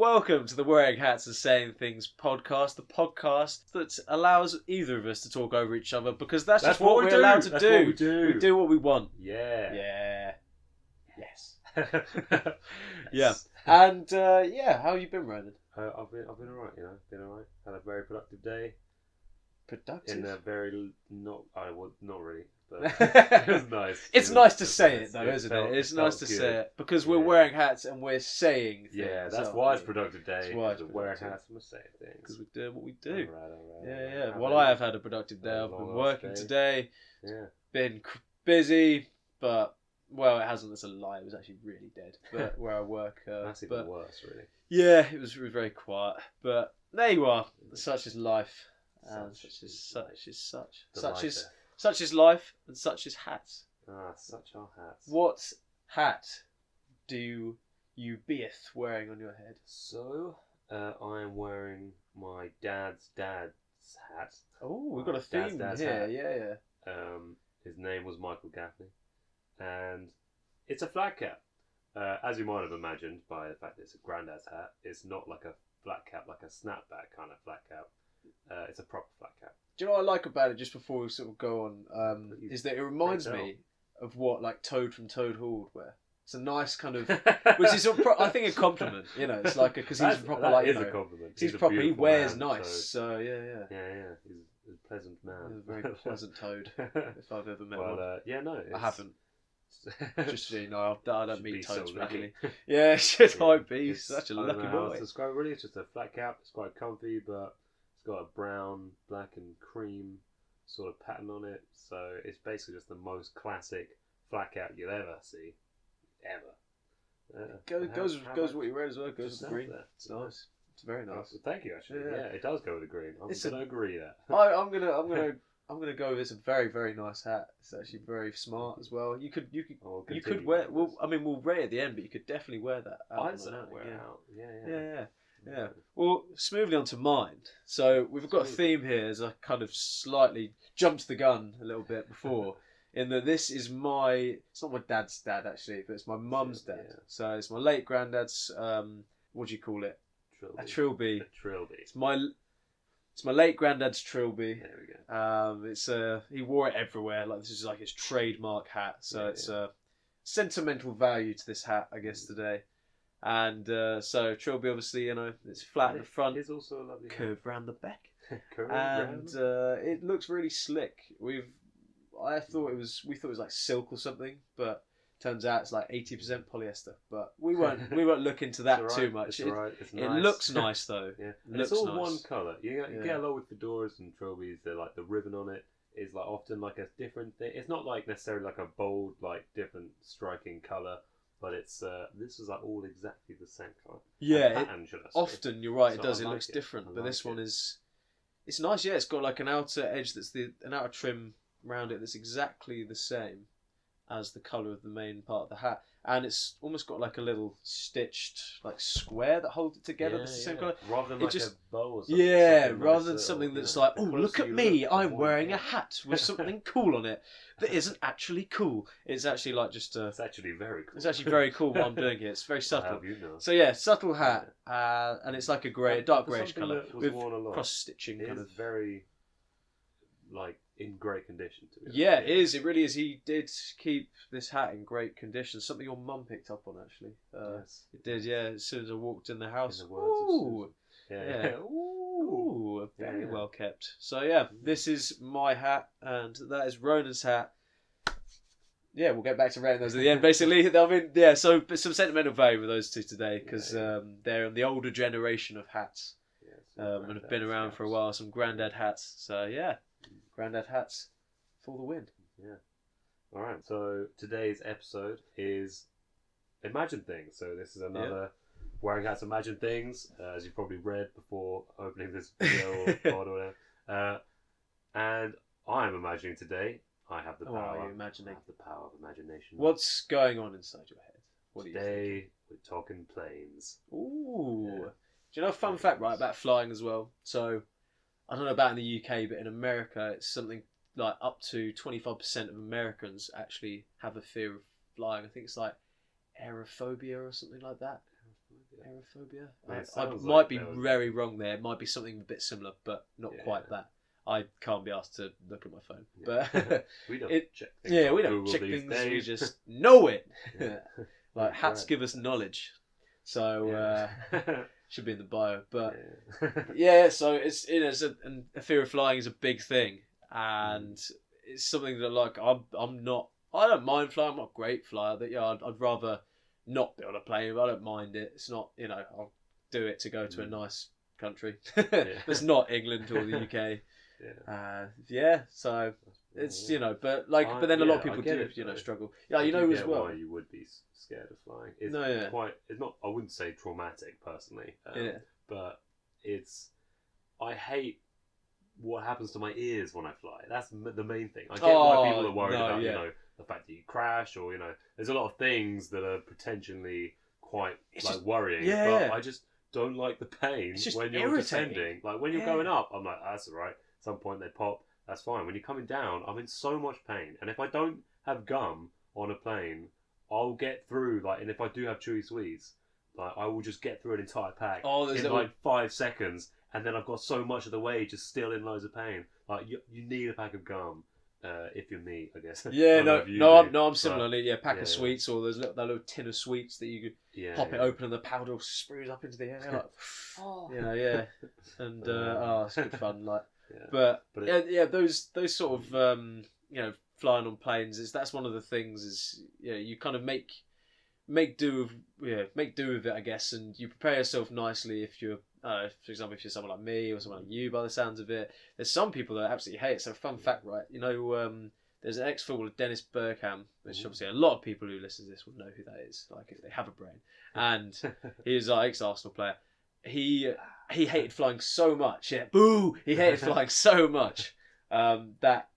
Welcome to the Wearing Hats and Saying Things podcast, the podcast that allows either of us to talk over each other because that's just what we're allowed to do. What we do. We do what we want. Yeah. Yeah. Yes. Yes. Yeah. And how have you been, Ronan? I've been alright, been alright. Had a very productive day. Productive? In a very, not really, but it was nice. It's nice to say it though, isn't it? It's nice to say it because we're wearing hats and we're saying things. Yeah, that's why it's productive day. That's why it's wearing hats and we're saying things. Because we're doing what we do. Alright. Yeah. Well, I have had a productive day. I've been working today. Yeah. Been busy, but well, it hasn't. It's a lie. It was actually really dead. But where I work, that's even worse, really. Yeah, it was very quiet. But there you are. Such is life. Such is life, and such is hats. Ah, such are hats. What hat do you beeth wearing on your head? So, I am wearing my dad's hat. Oh, we've got a theme here. Yeah. His name was Michael Gaffney, and it's a flat cap. As you might have imagined by the fact that it's a granddad's hat, it's not like a flat cap, like a snapback kind of flat cap. It's a proper flat cap. Do you know what I like about it, just before we sort of go on, is that it reminds me of what like Toad from Toad Hall would wear. It's a nice kind of, which is I think a compliment. It's like because he's proper that is a compliment. He's proper. He wears nice. Toad. So yeah. Yeah. He's a pleasant man. He's a very pleasant toad. If I've ever met one. I haven't. Just I don't meet toads so regularly. Yeah, should I be such a lucky boy? It's quite really. It's just a flat cap. It's quite comfy, but it's got a brown, black, and cream sort of pattern on it. So it's basically just the most classic flat cap you'll ever see, ever. Goes with what you read as well. Goes with the green. It's nice. It's very nice. Thank you. Actually, yeah, it does go with the green. I'm gonna agree that. I'm gonna go with it's a very, very nice hat. It's actually very smart as well. You could wear. Well, we'll rate it at the end, but you could definitely wear that. I'd wear it out. Yeah. Well, smoothly onto mine. So we've got a theme here, as I kind of slightly jumped the gun a little bit before, in that this is it's not my dad's dad actually, but it's my mum's dad. Yeah. So it's my late granddad's. What do you call it? A trilby. It's my late granddad's trilby. There we go. He wore it everywhere. Like this is like his trademark hat. So it's a sentimental value to this hat, I guess today. And so trilby, obviously, it's flat at the front. It's also a lovely curved round the back. And it looks really slick. We thought it was like silk or something, but turns out it's like 80% polyester. But we won't look into that too much. It's alright. It's nice. It looks nice though. Yeah, it's all one colour. You get a lot with fedoras and trilbies. They're like the ribbon on it is like often like a different thing. It's not like necessarily like a bold, like different striking colour. But it's this is like all exactly the same colour. Yeah, pattern, often you're right. So it does. It looks different, but this one is. It's nice. Yeah, it's got like an outer edge an outer trim around it that's exactly the same as the colour of the main part of the hat, and it's almost got like a little stitched like square that holds it together. That's the same colour. Rather than a bow or something. Yeah, rather than something that's like, oh, look at me, I'm wearing a hat with something cool on it that isn't actually cool. It's actually like just It's actually very cool. It's actually very cool what I'm doing here. It's very subtle. How you know? So yeah, subtle hat, and it's like a dark greyish colour with cross stitching. It is very like in great condition to me. Yeah, it is. It really is. He did keep this hat in great condition. Something your mum picked up on actually. Yes, it did. Yeah, as soon as I walked in the house. In the words Ooh, very well kept. So yeah, this is my hat, and that is Ronan's hat. Yeah, we'll get back to rating those at the end. Basically, so some sentimental value with those two today because they're the older generation of hats, and have been around for a while. Some granddad hats. So yeah. Grandad hats for the win. Yeah. All right. So today's episode is Imagine Things. So this is another Wearing Hats Imagine Things, as you probably read before opening this video or pod or whatever. And I'm imagining today I have the power. Are you imagining? I have the power of imagination. What's going on inside your head? What today we're talking planes. Ooh. Yeah. Do you know a fun fact about flying as well? So. I don't know about in the UK, but in America, it's something like up to 25% of Americans actually have a fear of flying. I think it's like aerophobia or something like that. Aerophobia. I mean, it I sounds might like be there was- very wrong there. It might be something a bit similar, but not Yeah. quite that. I can't be asked to look at my phone. Yeah. But We don't it- check things yeah, on we don't Google check these things. We days. just know it. Yeah. Like hats Right. give us knowledge, so Yeah. should be in the bio. But Yeah. yeah, so it's a fear of flying is a big thing, and it's something that like I'm not. I don't mind flying. I'm not a great flyer. That I'd rather not be on a plane. But I don't mind it. It's not I'll do it to go to a nice country. It's not England or the UK. So it's but then a lot of people do struggle. Yeah, I you do know as get well. why you would be scared of flying. It's No, yeah. quite. It's not. I wouldn't say traumatic personally. But I hate what happens to my ears when I fly. That's the main thing. I get why people are worried about the fact that you crash or there's a lot of things that are potentially quite worrying. But I just don't like the pain when you're descending. Like when you're going up, I'm like, that's alright. At some point they pop. That's fine. When you're coming down, I'm in so much pain. And if I don't have gum on a plane, I'll get through. And if I do have chewy sweets, I will just get through an entire pack in 5 seconds. And then I've got so much of the way just still in loads of pain. You need a pack of gum if you're me, I guess. Yeah, I'm similarly. Pack of sweets or there's that little tin of sweets that you could pop it open and the powder sprues up into the air. And it's good fun. But those sort of flying on planes that's one of the things is you kind of make do with it, I guess, and you prepare yourself nicely if you're. For example, if you're someone like me or someone like you, by the sounds of it, there's some people that absolutely hate it. So, fun fact, right? There's an ex-footballer, Dennis Bergkamp, which obviously a lot of people who listen to this will know who that is, if they have a brain. And he was our ex-Arsenal player. He hated flying so much. Yeah, boo! He hated flying so much that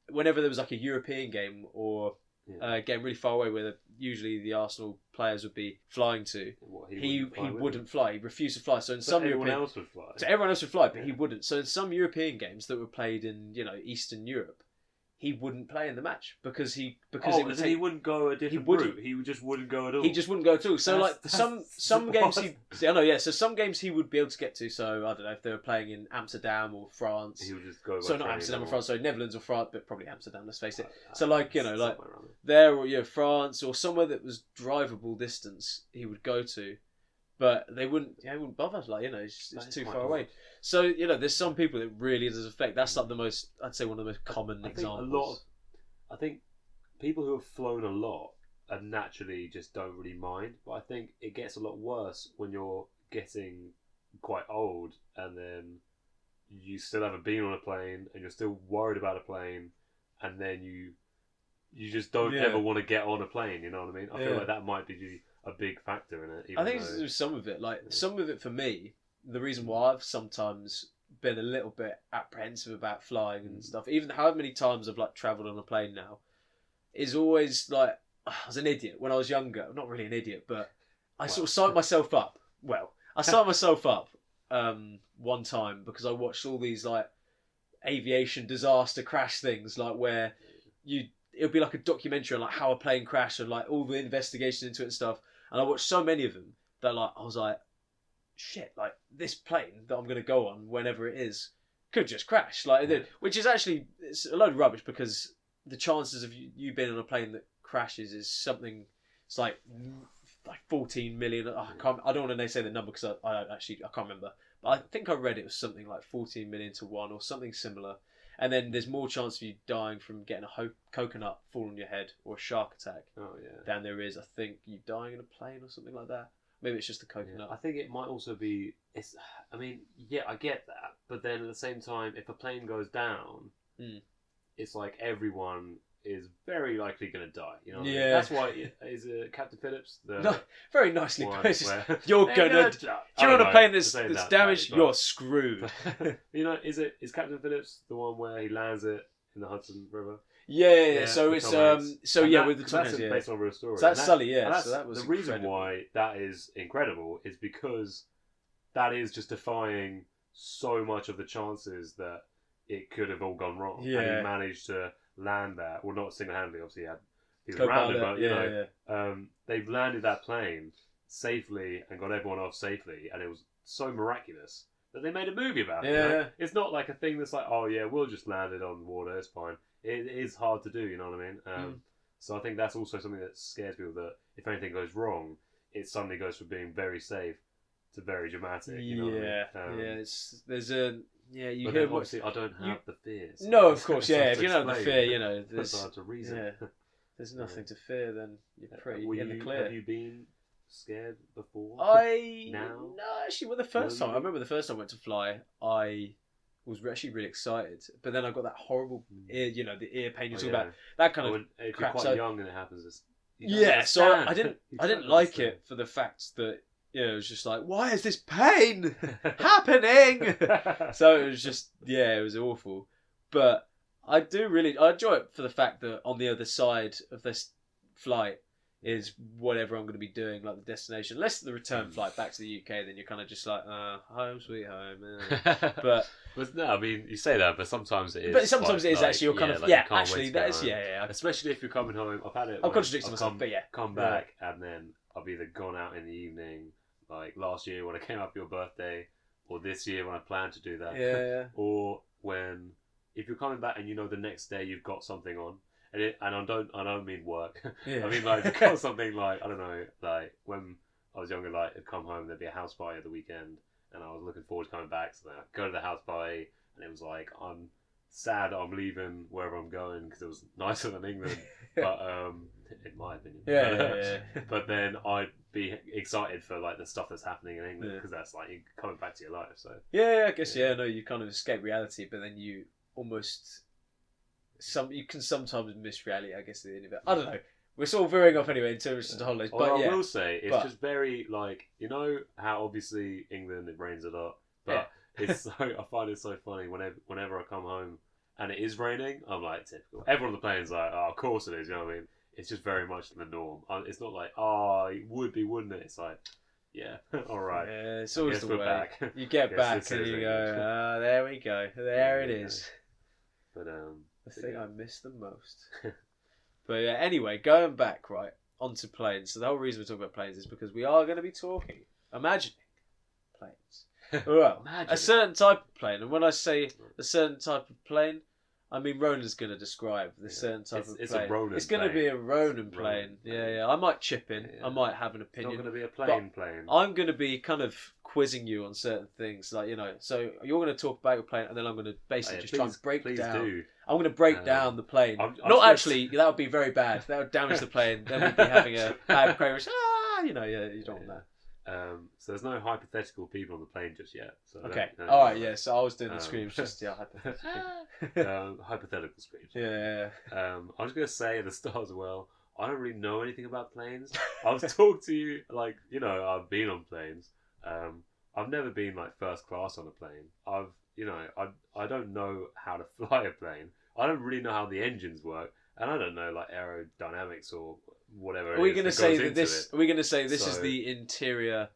whenever there was a European game or a game really far away where usually the Arsenal players would be flying to, he wouldn't fly. He refused to fly. So everyone else would fly. So everyone else would fly, but he wouldn't. So in some European games that were played in Eastern Europe, he wouldn't play in the match because he wouldn't go a different route. He just wouldn't go at all. He just wouldn't go at all. So some games So some games he would be able to get to. So I don't know if they were playing in Amsterdam or France. He would just go. So not Amsterdam or France. So Netherlands or France, but probably Amsterdam. Let's face it. So there or France or somewhere that was drivable distance, he would go to. But they wouldn't bother. It's too far away. So there's some people that really does affect. That's the most. I'd say one of the most common examples. I think people who have flown a lot and naturally just don't really mind. But I think it gets a lot worse when you're getting quite old and then you still haven't been on a plane and you're still worried about a plane, and then you just don't ever want to get on a plane. You know what I mean? I feel like that might be a big factor in it. I think there's some of it. Some of it for me, the reason why I've sometimes been a little bit apprehensive about flying and stuff, even however many times I've travelled on a plane now, is always I was an idiot when I was younger. I'm not really an idiot, but I sort of signed myself up. Well, I signed myself up one time because I watched all these aviation disaster crash things, where it would be a documentary on how a plane crashed and all the investigation into it and stuff. And I watched so many of them that I was like, shit, this plane that I'm going to go on whenever it is could just crash. Which is actually, it's a load of rubbish because the chances of you being on a plane that crashes is something, it's like 14 million. I don't want to say the number because I can't remember. But I think I read it was something like 14 million to 1 or something similar. And then there's more chance of you dying from getting a coconut fall on your head or a shark attack than there is, I think, you dying in a plane or something like that. Maybe it's just a coconut. I think it might also be... I get that. But then at the same time, if a plane goes down, it's like everyone is very likely going to die. You know what I mean? That's why... Is it Captain Phillips? Very nicely put. You're going to... If you're on a plane that's damaged, you're screwed. Is Captain Phillips the one where he lands it in the Hudson River? Yeah. So it's with the Tom Hanks, based on a real story. So that's Sully, So that was the reason why that is incredible is because that is just defying so much of the chances that it could have all gone wrong. Yeah. And he managed to land that. Well, not single-handedly, obviously he was around it, but they've landed that plane safely and got everyone off safely, and it was so miraculous that they made a movie about it. Yeah. You know? It's not like a thing that's like, oh yeah, we'll just land it on water, it's fine. It is hard to do, you know what I mean? So I think that's also something that scares people, that if anything goes wrong, it suddenly goes from being very safe to very dramatic. You know what I mean? You but hear then obviously I don't have the fears. No, of course, yeah. If you don't have the fear, you know, that's there's hard to reason. yeah, there's nothing to fear. Then you're pretty in the Have clear. you been scared before? No, actually, well, the first time I remember the first time I went to fly, I was actually really excited, but then I got that horrible ear, you know, the ear pain you talk about, that kind of if crap. You're quite So, young and it happens. so I didn't like it for the fact that, you know, it was just like, why is this pain happening? So it was just, it was awful. But I enjoy it for the fact that on the other side of this flight is whatever I'm going to be doing, like the destination. Unless the return flight back to the UK, then you're kind of just like, home sweet home. But no, I mean, you say that, but sometimes it is. But sometimes it is actually, you're kind of, actually, that is, Especially if you're coming home. I've had it. I'm contradicting myself, but come back and then I've either gone out in the evening, like last year when I came up for your birthday, or this year when I planned to do that. Yeah. Or if you're coming back and you know the next day you've got something on. And I don't mean work. Yeah. I mean, like, you've got something like, I don't know, like when I was younger, like I'd come home, there'd be a house party at the weekend, and I was looking forward to coming back. So then I'd go to the house party, and it was like, I'm sad I'm leaving wherever I'm going because it was nicer than England, but in my opinion. Yeah. But then I'd be excited for like the stuff that's happening in England because that's like coming back to your life. So I guess no, you kind of escape reality, but then you almost. You can sometimes miss reality, I guess, at the end of it. I don't know. We're sort of veering off anyway in terms of the holidays. But I will say, it's just very, like, you know how obviously England, it rains a lot, but it's so, I find it so funny whenever I come home and it is raining, I'm like, typical. Everyone on the plane's like, oh, of course it is, you know what I mean? It's just very much the norm. It's not like, oh, it would be, wouldn't it? It's like, yeah, all right. Yeah, it's always the way. Back. You get back and you go, there we go. There it is. But, the thing I miss the most. But anyway, going back onto planes. So the whole reason we're talking about planes is because we are going to be imagining planes. Well, a certain type of plane. And when I say a certain type of plane, I mean Ronan's going to describe the certain type of plane. It's a Ronan. It's going to be a Ronan plane. Yeah. I might chip in. I might have an opinion. It's not going to be a plane. I'm going to be kind of quizzing you on certain things, like, you know. So you're going to talk about your plane, and then I'm going to basically try and break down. I'm going to break down the plane. Not actually. That would be very bad. That would damage the plane. Then we'd be having a bad crash. You don't want that. So there's no hypothetical people on the plane just yet. So okay. All right. So I was doing the screams just hypothetical screams. Yeah. I was going to say at the start as well, I don't really know anything about planes. I've talked to you, like, you know, I've been on planes. I've never been like first class on a plane. I don't know how to fly a plane. I don't really know how the engines work, and I don't know like aerodynamics or whatever. Are we going to say that this? Are we going to say this is the interior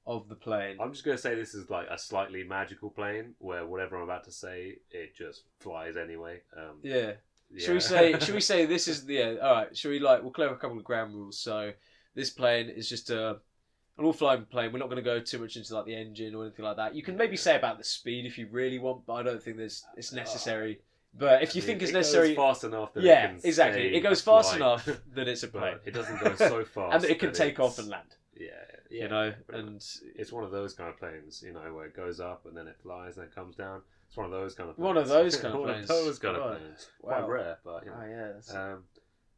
of the plane? I'm just going to say this is like a slightly magical plane where whatever I'm about to say, it just flies anyway. Yeah. Should we say this is the all right? Should we we'll clear a couple of ground rules. So this plane is just an all-flying plane. We're not going to go too much into like the engine or anything like that. You can maybe say about the speed if you really want, but I don't think it's necessary. But if you think it's necessary, it goes fast enough. That exactly. It goes fast enough that it's a plane. It doesn't go so fast, and that it can take off and land. Yeah. You know, and it's one of those kind of planes, you know, where it goes up and then it flies and it comes down. It's one of those kind of planes. One of those kind of planes. Wow. Quite rare, but you know. Oh yeah.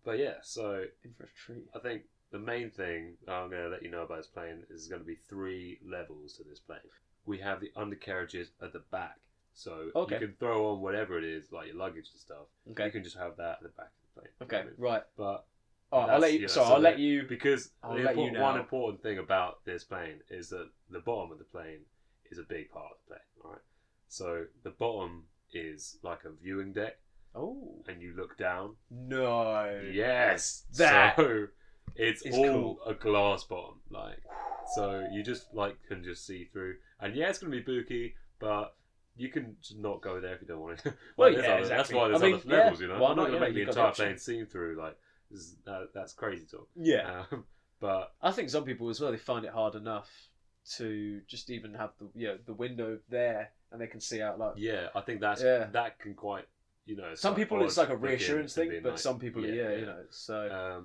But yeah, so in for a treat. I think the main thing I'm going to let you know about this plane is going to be 3 levels to this plane. We have the undercarriages at the back, so you can throw on whatever it is, like your luggage and stuff. Okay. You can just have that at the back of the plane. Okay, right. But I'll let you. I'll let you. Because one important thing about this plane is that the bottom of the plane is a big part of the plane. All right. So the bottom is like a viewing deck. Oh. And you look down. No. Yes. That. So it's all cool. a glass bottom, like, so you just can just see through. And yeah, it's gonna be booky, but you can just not go there if you don't want to. Exactly. That's why there's other levels, you know. Why I'm not gonna make the entire option. plane seem through. Like, that's crazy talk. Yeah. But I think some people as well, they find it hard enough to just even have the window there and they can see out. Like, yeah, I think that can quite, some people it's like a reassurance thing, but nice. some people so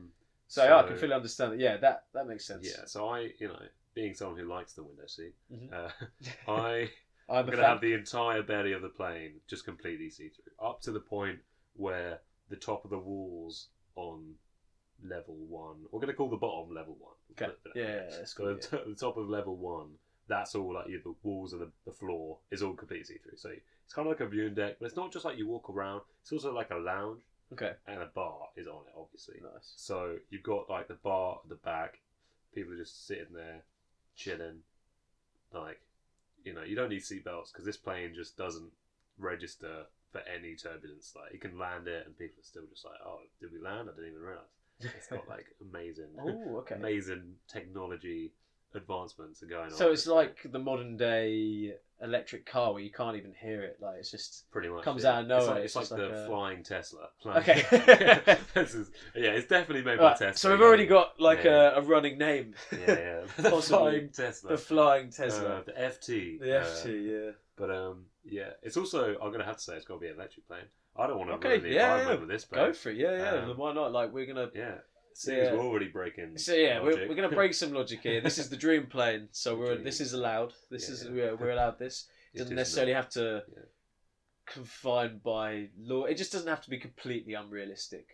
I can fully understand that. Yeah, that makes sense. Yeah, so I, being someone who likes the window seat, Mm-hmm. I'm going to have the entire belly of the plane just completely see-through, up to the point where the top of the walls on level 1, we're going to call the bottom level 1. Okay. Yeah, that's cool. So the top of level 1, that's all like the walls and the floor is all completely see-through. So it's kind of like a viewing deck, but it's not just like you walk around. It's also like a lounge. Okay. And a bar is on it, obviously. Nice. So you've got like the bar at the back. People are just sitting there, chilling. Like, you don't need seatbelts because this plane just doesn't register for any turbulence. Like, you can land it and people are still just like, oh, did we land? I didn't even realise. It's got like amazing technology advancements are going on. So it's like the modern day electric car where you can't even hear it. Like, it's just pretty much comes out of nowhere. It's like the flying Tesla. Okay. It's definitely made by Tesla. So we've already got like a running name. Yeah. The flying Tesla. The flying Tesla. The FT. The FT, yeah. But it's also, I'm gonna have to say, it's got to be an electric plane. I don't want to ruin the environment with this plane. Go for it, why not? Like, we're gonna we're already breaking. So we're gonna break some logic here. This is the dream plane, so this is allowed. We're allowed this. It doesn't necessarily have to confined by law. It just doesn't have to be completely unrealistic.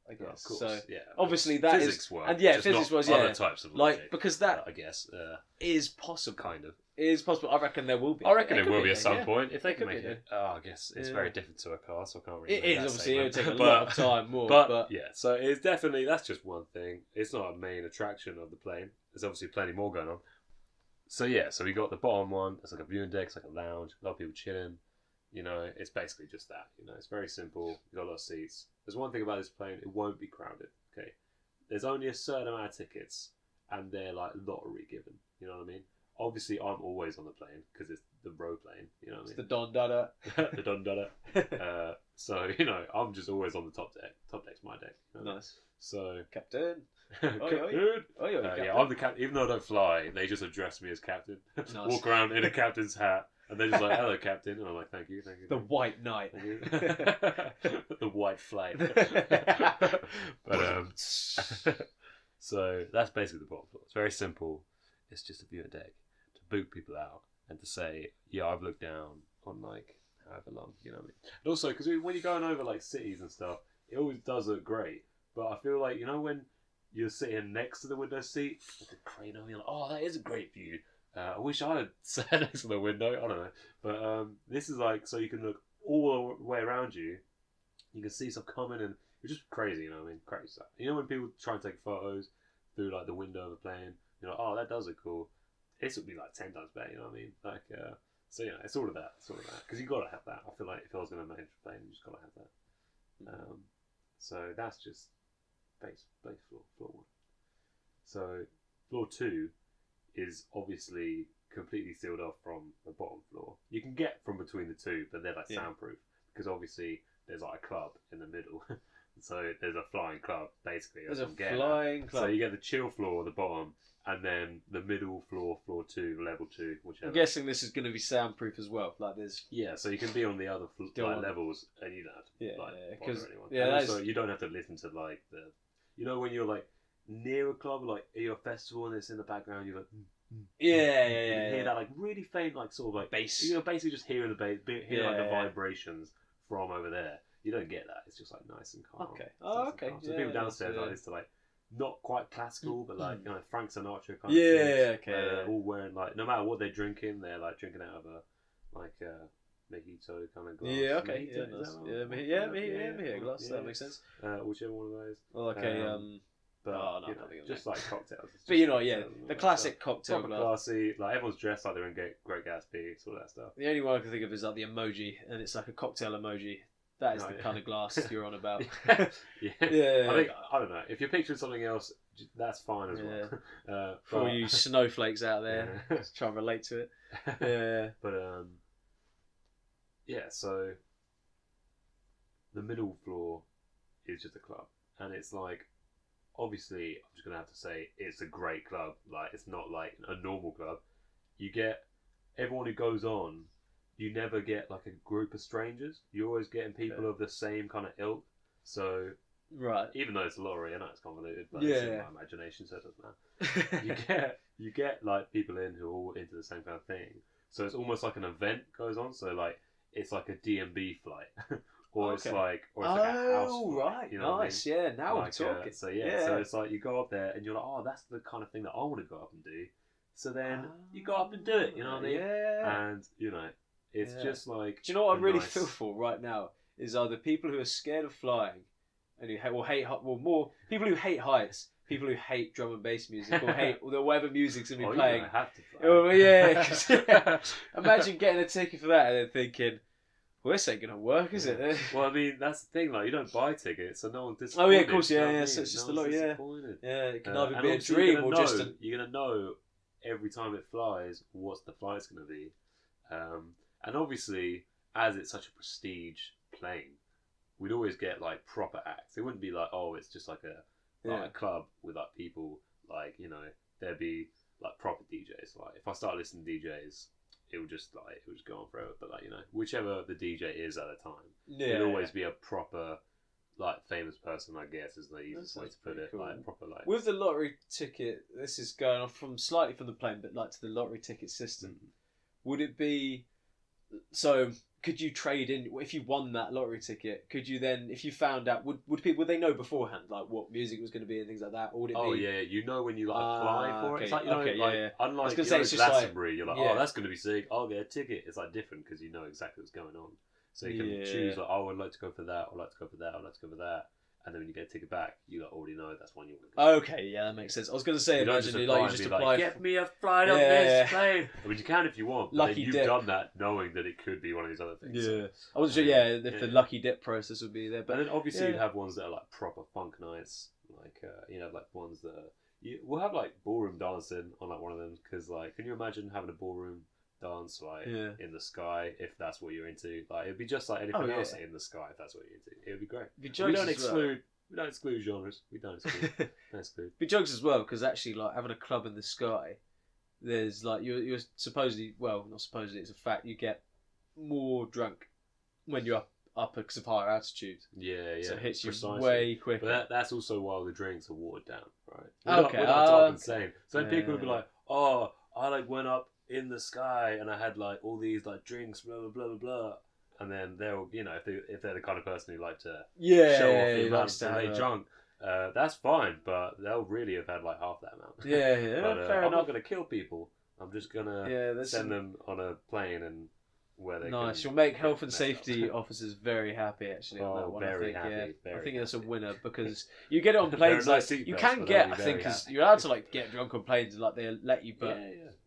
I guess. Of course, so yeah. Obviously that physics is, work, and physics was other types of logic, like, because that I guess is possible. Kind of. It is possible. I reckon there will be. I reckon it will be at some point if they can make it. Oh, I guess it's very different to a car, so I can't really. It is obviously it would take a lot of time more. But yeah, so it's definitely, that's just one thing. It's not a main attraction of the plane. There's obviously plenty more going on. So so we got the bottom one. It's like a viewing deck. It's like a lounge. A lot of people chilling. It's basically just that. It's very simple. You've got a lot of seats. There's one thing about this plane. It won't be crowded. Okay. There's only a certain amount of tickets, and they're like lottery given. You know what I mean? Obviously, I'm always on the plane because it's the row plane. You know what I mean? It's the Don Dada. The Don Dada. So I'm just always on the top deck. Top deck's my deck. Nice. So Captain. Captain. Captain. Yeah, I'm the captain. Even though I don't fly, they just address me as captain. Nice. Walk around in a captain's hat, and they're just like, "Hello, captain," and I'm like, "Thank you." The White Knight. The white flight. But so that's basically the bottom floor. It's very simple. It's just a viewer deck to boot people out and to say, yeah, I've looked down on like however long, you know what I mean? And also, because when you're going over like cities and stuff, it always does look great. But I feel like, when you're sitting next to the window seat with the crane over, you're like, oh, that is a great view. I wish I had sat next to the window. I don't know. But this is like, so you can look all the way around you. You can see stuff coming, and it's just crazy, you know what I mean? Crazy stuff. When people try and take photos through like the window of the plane, you're like, oh, that does look cool. This would be like 10 times better, you know what I mean? Like, so it's all of that. Because you got to have that. I feel like if I was going to manage a plane, you just got to have that. So that's just base floor 1. So floor 2 is obviously completely sealed off from the bottom floor. You can get from between the two, but they're like soundproof because obviously there's like a club in the middle. So there's a flying club basically. There's a flying club. So you get the chill floor at the bottom, and then the middle floor, floor 2, level 2, whichever. I'm guessing this is going to be soundproof as well. Like there's so you can be on the other levels, and you don't have to bother anyone. And also you don't have to listen to like the, when you're like near a club, like at your festival, and it's in the background, you're like. You hear that like really faint, like sort of like bass. You're basically just hearing the bass, like the vibrations from over there. You don't get that. It's just like nice and calm. Okay. Oh, okay. So people downstairs like this to like not quite classical, but like Frank Sinatra kind of thing. Okay. All wearing like, no matter what they're drinking, they're like drinking out of a like mojito kind of glass. Yeah. Okay. Mojito, Mojito glass. That makes sense. Whichever one of those. Well, okay. But just like cocktails. But the classic cocktail glass. Classy. Like everyone's dressed like they're in Great Gatsby, sort of that stuff. The only one I can think of is like the emoji, and it's like a cocktail emoji. That is the kind of glass you're on about. I don't know. If you're picturing something else, that's fine as well. For all you snowflakes out there, just try and relate to it. Yeah. But so the middle floor is just a club, and it's like obviously, I'm just gonna have to say it's a great club. Like, it's not like a normal club. You get everyone who goes on. You never get like a group of strangers. You're always getting people of the same kind of ilk. So, Right. even though it's a lottery, I know it's convoluted, but Yeah. it's in my imagination, so it doesn't matter. You get like people in who are all into the same kind of thing. So it's almost like an event goes on. So like it's like a D&B flight, or it's like a house flight. Right, You know nice. Yeah, now like, we're talking. so it's like you go up there and you're like, oh, that's the kind of thing that I want to go up and do. So then you go up and do it. You know what I mean? Yeah. And it's just like. Do you know what I really feel for right now is either people who are scared of flying and who more people who hate heights, people who hate drum and bass music or hate whatever music's gonna be playing. You have to fly. Oh, yeah, 'cause, imagine getting a ticket for that and then thinking, well, this ain't gonna work, is it? Well, I mean, that's the thing. Like, you don't buy tickets, so no one's disappointed. Oh yeah, of course, you know yeah. what So it's I mean? just No a lot, one's yeah. disappointed. Yeah, it can And either be a obviously dream or just a. You're gonna know every time it flies what the flight's gonna be, and obviously, as it's such a prestige plane, we'd always get like proper acts. It wouldn't be like, oh, it's just like a club with like people, like, there'd be like proper DJs. Like, if I start listening to DJs, it would just go on forever. But like, whichever the DJ is at the time, it'd always be a proper like famous person, I guess, is the easiest way to put it. Cool. Like proper like. With the lottery ticket, this is going off slightly from the plane, but like to the lottery ticket system. Would it be so? Could you trade in if you won that lottery ticket? Could you then, if you found out, would they know beforehand like what music was going to be and things like that, or would it be? Oh yeah, when you like apply for it. It's like unlike I was gonna say, it's just Glastonbury, you're like, oh, that's going to be sick. I'll get a ticket. It's like different because you know exactly what's going on, so you can choose like, oh, I'd like to go for that, I'd like to go for that, I'd like to go for that. And then when you get a ticket back, you already know that's one you're going to go. Okay, yeah, that makes sense. I was going to say, you imagine you just apply. Get me a flight on this plane. I mean, you can if you want. But Lucky you've dip. done that knowing that it could be one of these other things. Yeah, I wasn't sure. Yeah, if the lucky dip process would be there, but then obviously you'd have ones that are like proper funk nights, like like ones that we'll have like ballroom dancing on like one of them because like, can you imagine having a ballroom dance like in the sky if that's what you're into? Like, it'd be just like anything else in the sky if that's what you're into. It would be great. We don't exclude genres. We don't exclude. Be jokes as well, because actually, like having a club in the sky, there's like you're supposedly, well, not supposedly, it's a fact. You get more drunk when you're up because of higher altitude. Yeah. So it hits you precisely. way quicker. But that's also why the drinks are watered down, right? We're not talking insane. So then people would be like, oh, I like went up in the sky and I had like all these like drinks, blah blah blah blah blah. And then they'll, if they're the kind of person who like to show off the amount they drunk, that's fine. But they'll really have had like half that amount. Yeah, but, fair enough. I'm not going to kill people. I'm just going to send them on a plane and where they nice. You'll make health and safety officers very happy actually on that one. Very I think, happy. I think that's a winner because you get it on planes. Like, you can get, I think, because you're allowed to like get drunk on planes and like they let you, but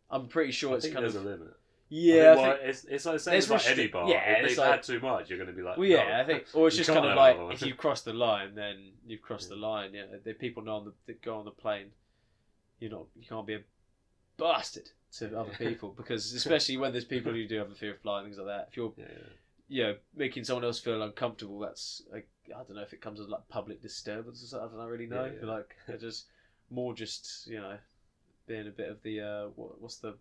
I'm pretty sure it's kind of. There's a limit. Yeah, I think, it's like the same as like any bar. Yeah, if they've had too much, you're going to be like, well, yeah, I think, or it's just kind of like if you cross the line, then you've crossed the line. Yeah, the people know that go on the plane. You can't be a bastard to other people because especially when there's people who do have a fear of flying, things like that. If you're making someone else feel uncomfortable, that's like, I don't know if it comes as like public disturbance or something. I don't really know. Yeah. Like just more just being a bit of the what's the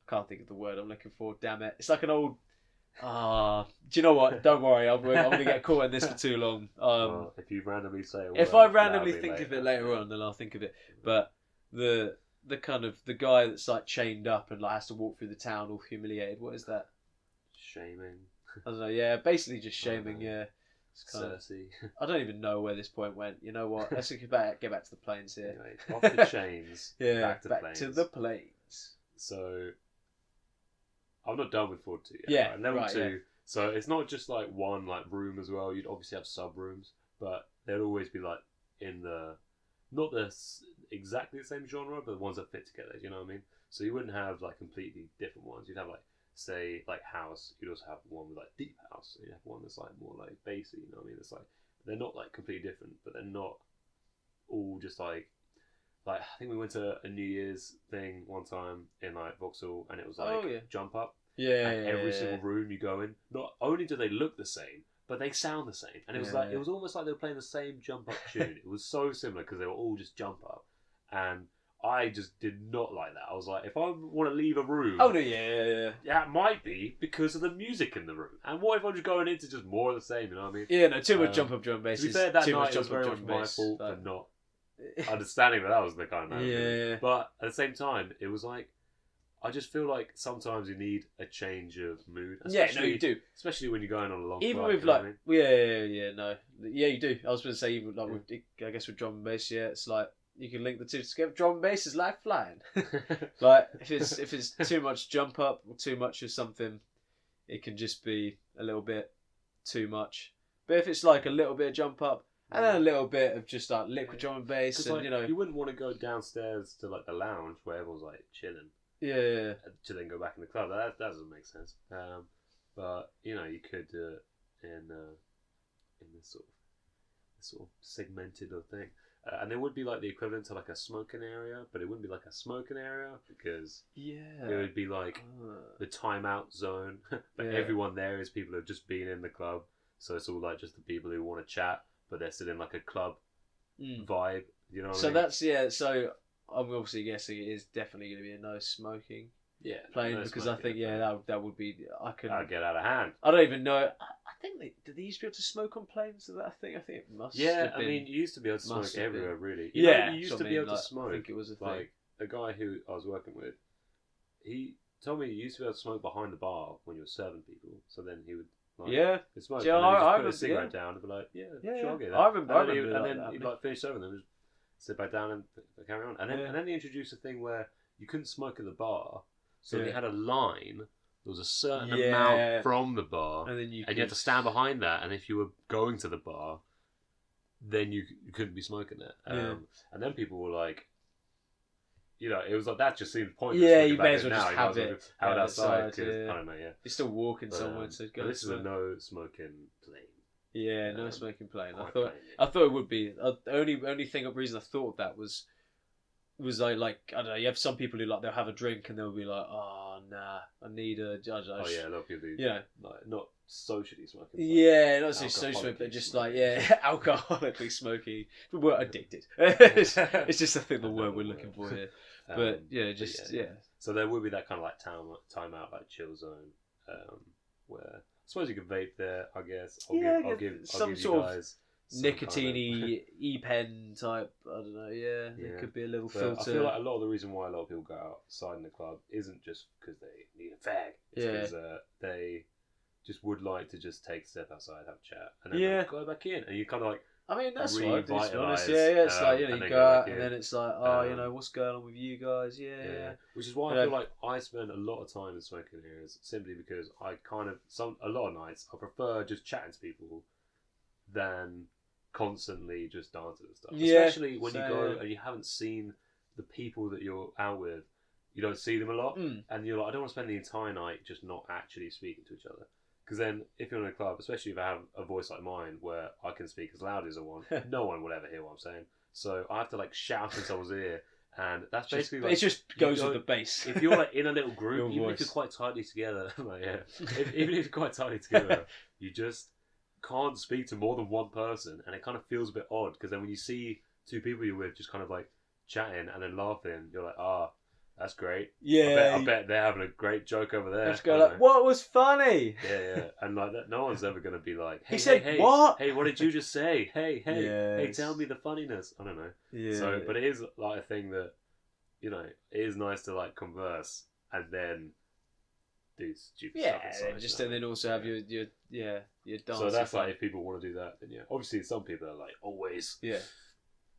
can't think of the word I'm looking for. Damn it! It's like an old. Do you know what? Don't worry, I'm going to get caught in this for too long. Well, if you randomly say a word, if I randomly think of it later on, then I'll think of it. But the kind of the guy that's like chained up and like has to walk through the town all humiliated. What is that? Shaming. I don't know. Yeah, basically just shaming. Yeah. Cersei. I don't even know where this point went. You know what? Let's get back to the planes here. Anyway, off the chains. Back planes. to the planes. So. I'm not done with 42 yet. Yeah, right? Level 2. Yeah. So it's not just like one like room as well. You'd obviously have sub rooms, but they'd always be like in not exactly the same genre, but the ones that fit together. You know what I mean? So you wouldn't have like completely different ones. You'd have like say like house. You'd also have one with like deep house. You'd have one that's like more like bassy. You know what I mean? It's like they're not like completely different, but they're not all just like. Like, I think we went to a New Year's thing one time in like Vauxhall, and it was like jump up. Yeah. And every single room you go in, not only do they look the same, but they sound the same. And it was Yeah. it was almost like they were playing the same jump up tune. It was so similar because they were all just jump up, and I just did not like that. I was like, if I want to leave a room, Oh no, yeah. that might be because of the music in the room. And what if I'm just going into just more of the same? You know what I mean? Yeah, no, too much jump up drum bass. To be fair, that too night much it was jump up very much drum my bass. fault Like- for not understanding that was the kind of night. Yeah. But at the same time, it was like, I just feel like sometimes you need a change of mood. Yeah, no, you do. Especially when you're going on a long Even flight, with you know like, what I mean? yeah, no, yeah, you do. I was going to say even like with, I guess with drum and bass, yeah, it's like you can link the two together. Drum and bass is like flying. Like if it's too much jump up or too much of something, it can just be a little bit too much. But if it's like a little bit of jump up and then a little bit of just like liquid drum and bass, and like, you know, you wouldn't want to go downstairs to like the lounge where everyone's like chilling. yeah. To then go back in the club. That doesn't make sense. But you know, you could do it in this sort of segmented thing, and there would be like the equivalent to like a smoking area, but it wouldn't be like a smoking area because Yeah. it would be like the timeout zone. But Yeah. everyone there is people who have just been in the club, so it's all like just the people who want to chat, but they're still in like a club vibe. You know what I So mean? that's yeah. So I'm obviously guessing it is definitely going to be a no smoking yeah, plane no because I smoking, think yeah but that would be that'd get out of hand. I don't even know. I think did they used to be able to smoke on planes? I think it must. Yeah, have I been. mean, you used to be able to smoke Must have everywhere, been. really. You know, Yeah, you used so to I be mean, able like, to smoke. I think it was a thing. Like a guy who I was working with, he told me you used to be able to smoke behind the bar when you were serving people. So then he would like Yeah, he'd smoke, Yeah, and then he'd just I put a remember- cigarette yeah. down and be like, yeah, Yeah, sure, I'll get that. I remember And that then happening. he'd like finish serving them, just sit back down and carry on. And then Yeah. and then he introduced a thing where you couldn't smoke at the bar, so Yeah. they had a line. There was a certain Yeah. amount from the bar, and then you and you had to stand behind that, and if you were going to the bar, then you couldn't be smoking it. Yeah. And then people were like, you know, it was like that just seemed pointless. Yeah, looking you back may at as well now, just you might have as well it just have it outside. outside, 'Cause, yeah. I don't know, yeah. You're still walking somewhere But, to go. but this is a smoke. no smoking plane. Yeah, no um, smoking plane. Quiet I thought it would be. The only thing reason I thought of that was like I don't know. You have some people who like they'll have a drink and they'll be like, oh nah, I need a. I don't know, Oh yeah, a lot of people do. Yeah. Like, not socially smoking. Yeah, not so social, Alcoholically but just like smoking. alcoholically smoking. We're addicted. it's just I think the word we're Another looking word. for here. Um, But yeah, just yeah. So there will be that kind of like time out, like chill zone, where I suppose you could vape there. I guess. I'll give some you sort of guys some kind of- nicotine e-pen type. I don't know. Yeah, Yeah. it could be a little But filter. I feel like a lot of the reason why a lot of people go outside in the club isn't just because they need a fag. It's Yeah. because they just would like to just take a step outside, have a chat, and then Yeah. go back in. And you kind of like, I mean, that's what I do, to be honest. revitalise, Yeah, it's like, and you then go go out back and in. then it's like, oh, Um, what's going on with you guys? Yeah. Which is why Yeah. I feel like I spend a lot of time in smoking areas simply because I kind of a lot of nights I prefer just chatting to people than constantly just dancing and stuff. Yeah, Especially when you same, go yeah. and you haven't seen the people that you're out with. You don't see them a lot, Mm. and you're like, I don't want to spend the entire night just not actually speaking to each other. Because then, if you're in a club, especially if I have a voice like mine, where I can speak as loud as I want, no one will ever hear what I'm saying. So I have to like shout in someone's ear, and that's basically like it just goes you with go- the bass. if you're like in a little group, Your even if voice. you're quite tightly together, like, yeah, even if you're quite tightly together, you just can't speak to more than one person, and it kind of feels a bit odd because then when you see two people you're with just kind of like chatting and then laughing, you're like, that's great. Yeah, I bet they're having a great joke over there. let's go I like, don't know. what was funny? Yeah, and like that, no one's ever gonna be like, hey, He said, hey, what? Hey, what did you just say? Hey, Yes. tell me the funniness. I don't know. Yeah. So, but it is like a thing that, you know, it is nice to like converse and then do stupid stuff inside. just you and know? then also have your dance. So that's like if people want to do that, then yeah. Obviously, some people are like always yeah.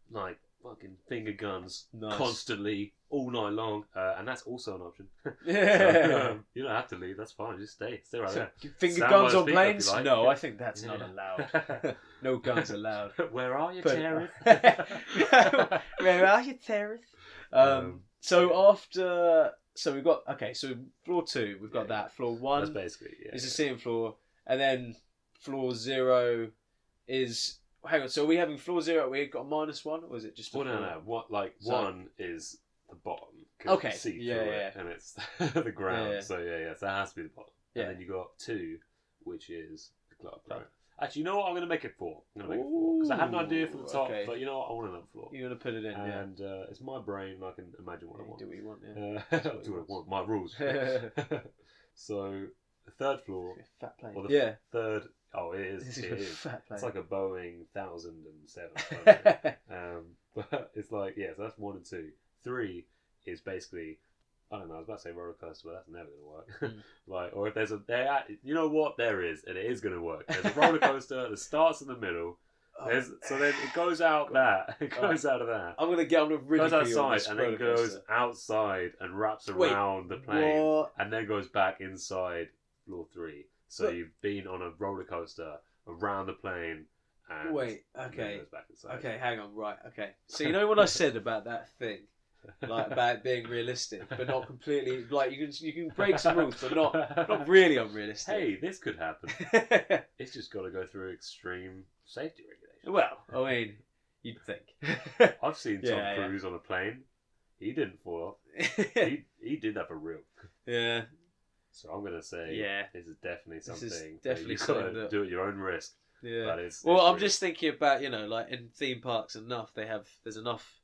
like fucking finger guns Nice. constantly all night long, and that's also an option. Yeah. You don't have to leave. That's fine. Just stay right there. Finger Stand guns by the on speaker if planes? you like. No, I think that's not Yeah. allowed. No guns allowed. Where are you, But- Terry? Where are you, Terry? So after, so we've got so floor 2, we've got Yeah. that. Floor 1 That's basically is the sitting floor, and then floor 0 is. Hang on, so are we having floor 0? We got a -1, or is it just? A Well, no. floor? What like So- one is the bottom. 'Cause Okay, you see yeah, through yeah. it, and it's the ground. Yeah. So yeah. So that has to be the bottom. Yeah. And then you got 2, which is the club. Club. Right? Actually, you know what? I'm going to make it 4. I'm going to make it 4 because I had an idea from the top, okay. but you know what? I want another floor. You're gonna put it in, yeah. And it's my brain. I can imagine what I want. Do what you want, yeah. Do what I want. My rules. So the third floor. Fat plane. Or the third. Oh, it is. It's It a is. fat plane. It's like a Boeing 1007. But it's like, yeah, so that's 1 and 2. 3 is basically, I don't know, I was about to say roller coaster, but that's never going to work. Like, or if there's you know what, there is, and it is going to work. There's a roller coaster that starts in the middle. So then it goes out that. It goes out of that. I'm gonna really Goes outside and then goes outside and wraps around the plane, what? and then goes back inside floor 3. So you've been on a roller coaster around the plane. And Wait, then okay. goes back inside. Okay, hang on, right, okay. So you know what I said about that thing? Like about being realistic, but not completely. Like you can break some rules, but not really unrealistic. Hey, this could happen. It's just got to go through extreme safety regulations. Well, I mean, you'd think. I've seen Tom Cruise on a plane. He didn't fall off. He did that for real. Yeah. So I'm gonna say, this is definitely something. This is definitely you've got something to that do at your own risk. Yeah. But it's I'm real. just thinking about, like in theme parks enough, there's enough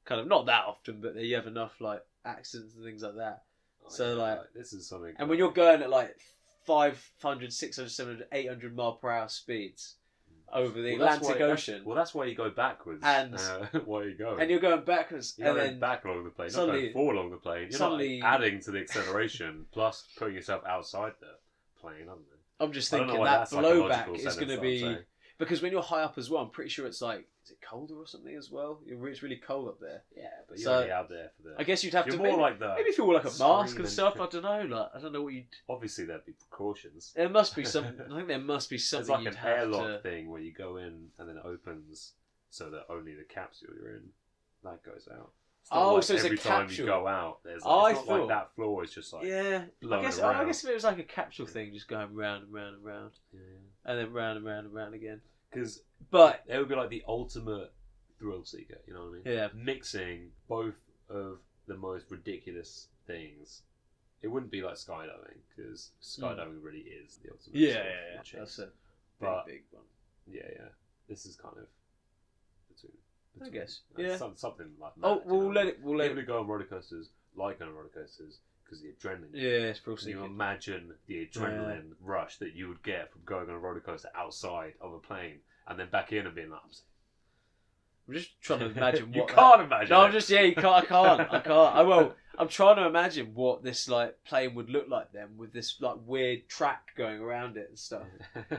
kind of, not that often, but you have enough like accidents and things like that. So like this is something. And when you're going at like 500, 600, 700, 800 mile per hour speeds over the Atlantic Ocean. That's why you go backwards. And why you go. And you're going backwards. You're and going then back along the plane, not suddenly, going forward along the plane. You're suddenly, not adding to the acceleration, plus putting yourself outside the plane, aren't you? I'm just thinking that blowback is going to be... saying. Because when you're high up as well, I'm pretty sure it's like... Is it colder or something as well? It's really cold up there. Yeah, but you're already out there for the... I guess you'd have you're to... More like the maybe if you wore like a mask and stuff, I don't know. Like, I don't know what you'd... Obviously there'd be precautions. There must be some... I think there must be something It's like an airlock thing where you go in and then it opens so that only the capsule you're in, that goes out. So it's every a capsule. time you go out, there's like, it's not like that floor is just like I guess if it was like a capsule thing, just going round and round and round, and then round and round and round again. But it would be like the ultimate thrill seeker, you know what I mean? Yeah. Mixing both of the most ridiculous things. It wouldn't be like skydiving because skydiving really is the ultimate. Yeah. That's a big one. Yeah. This is kind of between I guess. Something like that. Oh, we'll let it. People who go on roller coasters like going on roller coasters because the adrenaline. Yeah, it's thrill Can you seeking. imagine the adrenaline rush that you would get from going on a roller coaster outside of a plane and then back in and being like, I'm just trying to imagine what... You can't imagine No, it. I'm just... Yeah, you can't. I can't. I'm trying to imagine what this like plane would look like then with this like weird track going around it and stuff.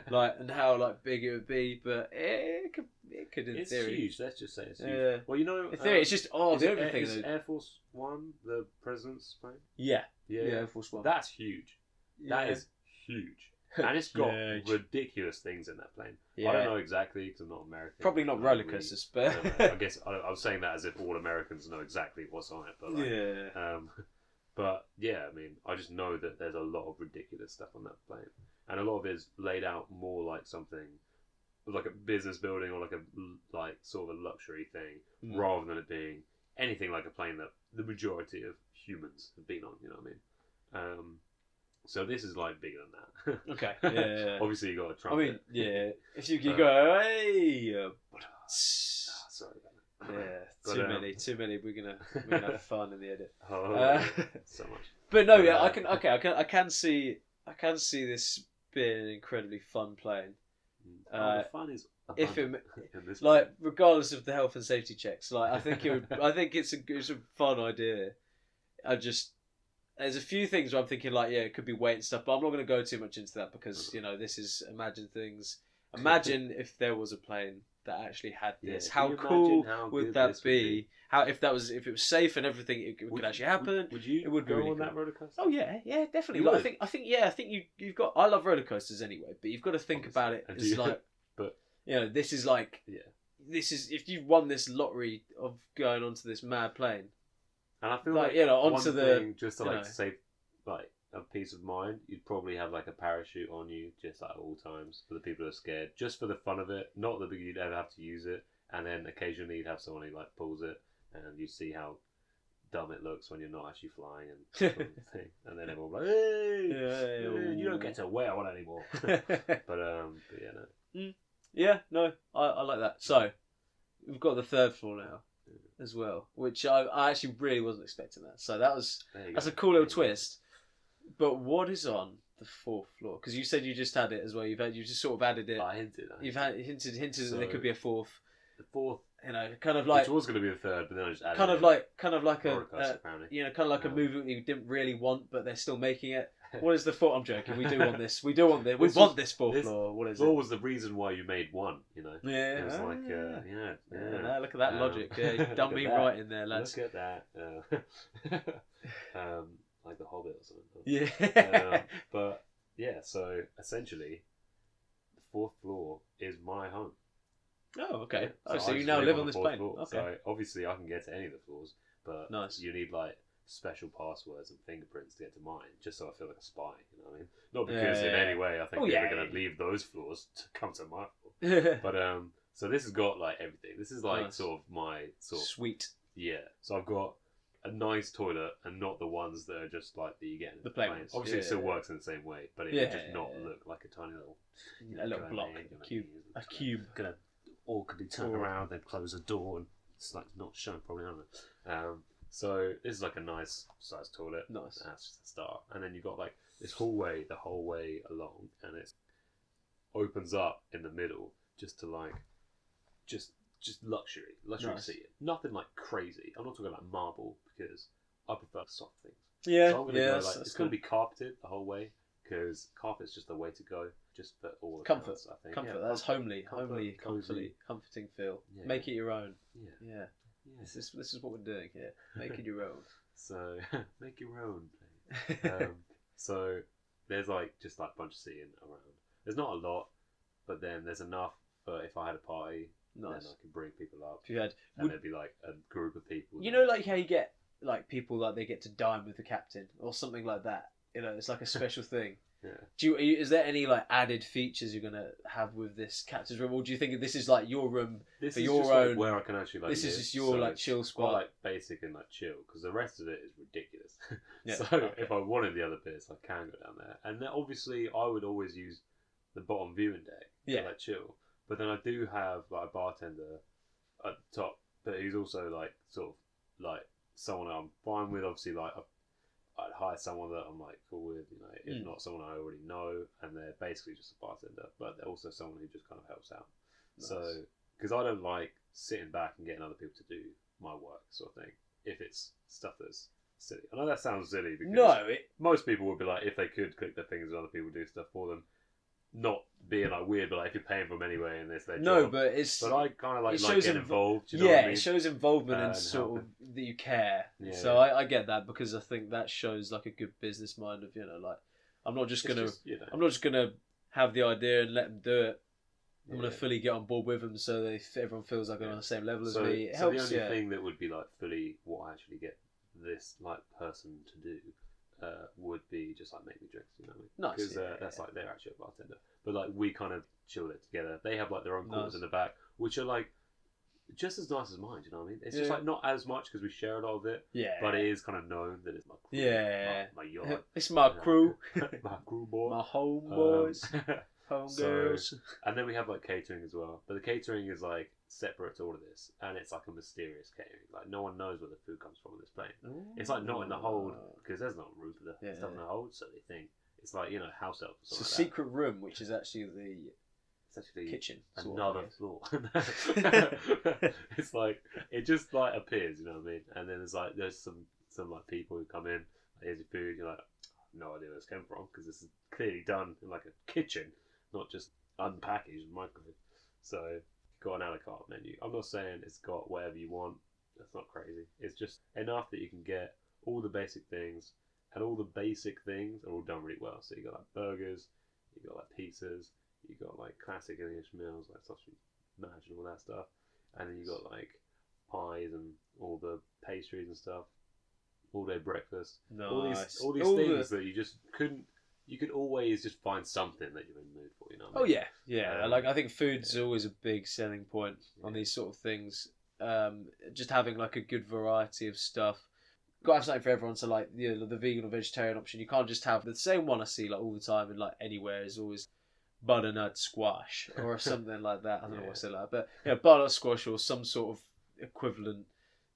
Like, and how like big it would be, but it could in it's theory. It's huge. Let's just say it's huge. Yeah. Well, you know... In theory, it's just... the only thing... Is Air Force One the president's plane? Yeah, Air Force One. That's huge. That is huge. And it's got ridiculous things in that plane. Yeah. I don't know exactly because I'm not American. Probably not roller coasters, but... I guess I was saying that as if all Americans know exactly what's on it. But like, but yeah, I mean, I just know that there's a lot of ridiculous stuff on that plane. And a lot of it is laid out more like something, like a business building or like sort of a luxury thing, rather than it being anything like a plane that the majority of humans have been on, you know what I mean? So this is like bigger than that. Okay. Yeah. Obviously, you got a trumpet. I mean, yeah. If you go, hey, sorry about that. Yeah. Too many. We're gonna have fun in the edit. So much. But no, yeah. I can see this being an incredibly fun plane. The fun is if it, in this like, regardless of the health and safety checks, like I think it would. I think it's a fun idea. There's a few things where I'm thinking like, yeah, it could be weight and stuff, but I'm not going to go too much into that because this is imagine things. Imagine if there was a plane that actually had this. How cool would that be? If it was safe and everything, it could actually happen. Would you? It would go be really on cool. that roller coaster? Oh yeah, definitely. Like, I think you've got. I love roller coasters anyway, but you've got to think about it as like, but this is like, this is if you won this lottery of going onto this mad plane. And I feel like onto the just to save like a peace of mind, you'd probably have like a parachute on you just at all times for the people who are scared, just for the fun of it. Not that you'd ever have to use it, and then occasionally you'd have someone who like pulls it, and you see how dumb it looks when you're not actually flying and sort of thing. And then everyone will be like, hey, you don't get to wear one anymore. but yeah, no. Yeah, no, I like that. So, we've got the third floor now as well, which I actually really wasn't expecting that. So that's a cool little twist. But what is on the fourth floor? Because you said you just had it as well. You just sort of added it. I hinted. You've hinted that there could be a fourth. The fourth, kind of like which was going to be the third, but then I just added kind of like a apparently. movie that you didn't really want, but they're still making it. What is the fourth? I'm joking. We do want this. We want this fourth floor. What is it? What was the reason why you made one? Yeah. It was like, No, look at that logic. Yeah, you've done me right in there, lads. Look at that. Like the Hobbit or something. Yeah. But yeah, so essentially, the fourth floor is my home. Oh, okay. Yeah. So I you just now live on the this fourth plane. floor. Okay. So obviously I can get to any of the floors, but Nice. you need like special passwords and fingerprints to get to mine, just so I feel like a spy. You know what I mean? Not because in any way I think they're going to leave those floors to come to my floor. But so this has got like everything. This is like sort of my sort of sweet. Yeah. So I've got a nice toilet and not the ones that are just like that you get in the plain ones. Obviously, it still works in the same way, but it would just not look like a tiny little, a little block, a cube. Gonna awkwardly turn around, then close a door, and it's like not shown probably on it. So this is like a nice sized toilet. Nice. That's just a start, and then you got like this hallway the whole way along, and it opens up in the middle just to like just luxury seating. Nothing like crazy. I'm not talking about marble because I prefer soft things. Yeah, so I'm gonna go it's going to be carpeted the whole way because carpet's just the way to go. Just for all the comfort. Counts, I think. Comfort. That's homely, comforting feel. Yeah. Make it your own. Yeah. This is what we're doing here. Make it your own. So make your own. So there's like just like a bunch of seating around. There's not a lot, but then there's enough for if I had a party. Nice. Then I can bring people up. If you had, and there'd be like a group of people. You know, like how you get like people like they get to dine with the captain or something like that. It's like a special thing. Yeah. Is there any like added features you're gonna have with this captain's room, or do you think this is like your room for your own? Like where I can actually like. This is just your like chill spot. Like basic and like chill, because the rest of it is ridiculous. Yeah, so if I wanted the other bits, I can go down there, and then obviously I would always use the bottom viewing deck. Yeah. To, like chill, but then I do have like a bartender at the top, but he's also like sort of like someone I'm fine with. Obviously, like I'd hire someone that I'm like cool with, if not someone I already know, and they're basically just a bartender, but they're also someone who just kind of helps out. Nice. So, because I don't like sitting back and getting other people to do my work, sort of thing, if it's stuff that's silly. I know that sounds silly because most people would be like, if they could click their fingers and other people do stuff for them, not being like weird, but like if you're paying for them anyway and it's their job. But I kind of like getting involved. You know what I mean? It shows involvement and sort of that you care. Yeah, so I get that because I think that shows like a good business mind of like I'm not just gonna have the idea and let them do it. I'm gonna fully get on board with them so that everyone feels like they're on the same level as me. It helps. The only thing that would be like fully what I actually get this like person to do. Would be just like make me drinks, you know what I mean? Nice. Because that's like they're actually a bartender, but like we kind of chill it together. They have like their own quarters in the back, which are like just as nice as mine. You know what I mean? It's just like not as much because we share a lot of it. Yeah. But it is kind of known that it's my crew, my yard. It's my crew, my crew boy, my homeboys, homegirls. And then we have like catering as well, but the catering is like separate to all of this, and it's like a mysterious catering. Like no one knows where the food comes from on this plane. Ooh. It's like not in the hold because there's no room for the stuff in the hold, so they think it's like house elf. It's a secret room, which is actually the kitchen. Another floor. It's like it just like appears, you know what I mean? And then there's some like people who come in. Like, here's your food. You're like, no idea where this came from because this is clearly done in like a kitchen, not just unpackaged and microwave. So. Got an a la carte menu. I'm not saying it's got whatever you want. That's not crazy. It's just enough that you can get all the basic things, and all the basic things are all done really well. So you got like burgers, you got like pizzas, you got like classic English meals like sausage, mash, and all that stuff, and then you got like pies and all the pastries and stuff. All day breakfast. Nice. All these things that you just couldn't. You could always just find something that you're in the mood for, you know what I mean? Yeah. I think food's always a big selling point on these sort of things. Just having like a good variety of stuff. Got to have something for everyone. So like the vegan or vegetarian option, you can't just have the same one I see like all the time and like anywhere is always butternut squash or something like that. I don't know what's it like, but yeah, butternut squash or some sort of equivalent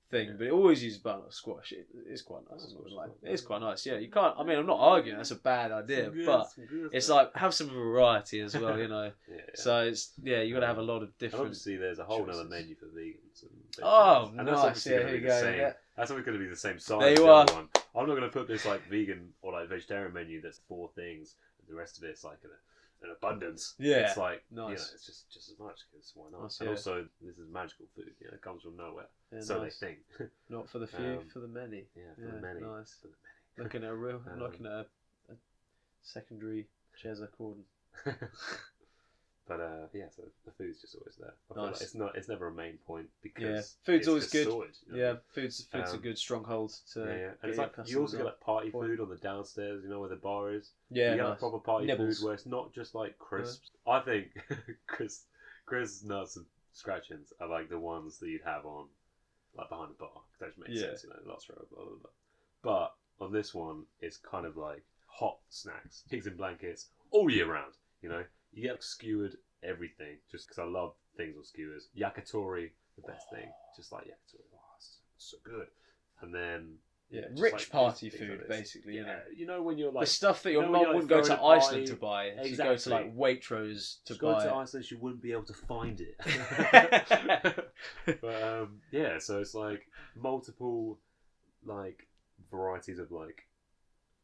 thing. Yeah. But it always uses butternut squash. It's quite nice. I'm not gonna lie. It's quite nice. Yeah, you can't. I mean, I'm not arguing. That's a bad idea, but it's like have some variety as well. Yeah. So it's you got to have a lot of And different. obviously, there's a whole other choices. menu for vegans. And Oh, and nice. That's obviously Yeah, gonna here be you the go. same. Yeah. That's always going to be the same size. There as you the are. other one. I'm not going to put this like vegan or like vegetarian menu that's 4 things, and the rest of it's like an abundance. Yeah, it's like nice. it's just as much because why not? Nice, And yeah. also, this is magical food. It comes from nowhere, Yeah, so nice. they think. Not for the few, for the many. Yeah, for the many. Nice. For the many. Looking at looking at a secondary Jezza Corden. But so the food's just always there. I feel Nice. like it's never a main point because food's it's always just good. sorted, Yeah, food's a good stronghold to. And get it's your like you customers also get on like party point. food on the downstairs. Where the bar is. Yeah, you get nice. like proper party Nibbles. food where it's not just like crisps. I think Chris nuts and scratchings are like the ones that you'd have on like behind the bar. That just makes sense, lots of blah blah blah. But on this one, it's kind of like hot snacks, pigs in blankets all year round. You get like, skewered everything just because I love things on skewers. Yakitori, the best thing, just like yakitori. It's so good. And then just, rich like, party things food, like this. basically. When you're like the stuff that your when mum you're, wouldn't like, go to throwing a Iceland party- to buy. Exactly. She'd go to like Waitrose to go buy. to Iceland, you wouldn't be able to find it. But so it's like multiple like varieties of like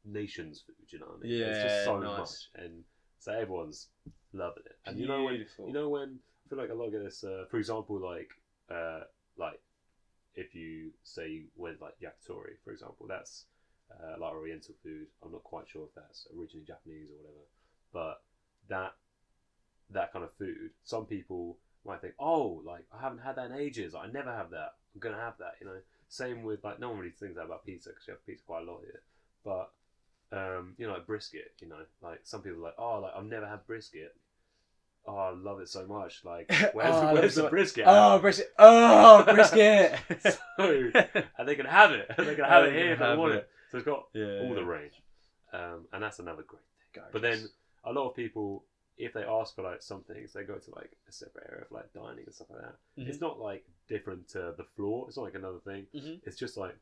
nations food. You know what I mean? It's just so nice. much, and so everyone's loving it. And Beautiful. when I feel like a lot of this, for example, like if you say you went like yakitori, for example, that's like Oriental food. I'm not quite sure if that's originally Japanese or whatever, but that kind of food, some people might think, oh, like I haven't had that in ages. I never have that. I'm gonna have that. Same with like no one really thinks that about pizza because you have pizza quite a lot here, but like brisket. Like some people are like, oh, like I've never had brisket. Oh, I love it so much. Like, where's the brisket? Oh, brisket! Oh, brisket! So, and they can have it. They can have it here if they want it. So it's got all the range, and that's another great thing. But then a lot of people, if they ask for like some things, they go to like a separate area for like dining and stuff like that. Mm-hmm. It's not like different to the floor. It's not like another thing. Mm-hmm. It's just like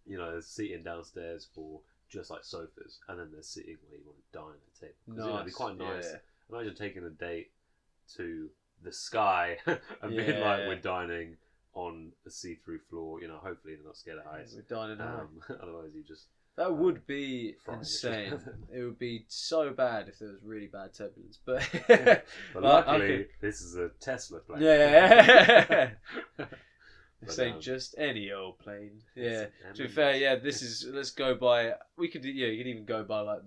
there's seating downstairs for just like sofas, and then there's sitting where you want to dine at a table. Because it'd be quite nice. Yeah. Imagine taking a date to the sky and being like, we're dining on a see-through floor. Hopefully they're not scared of heights. We're dining out. Otherwise, you just that would be frying insane. It would be so bad if there was really bad turbulence. But but luckily, this is a Tesla plane. Yeah. This ain't just any old plane. Yeah. To be fair, this is. Let's go by. We could. You can even go by like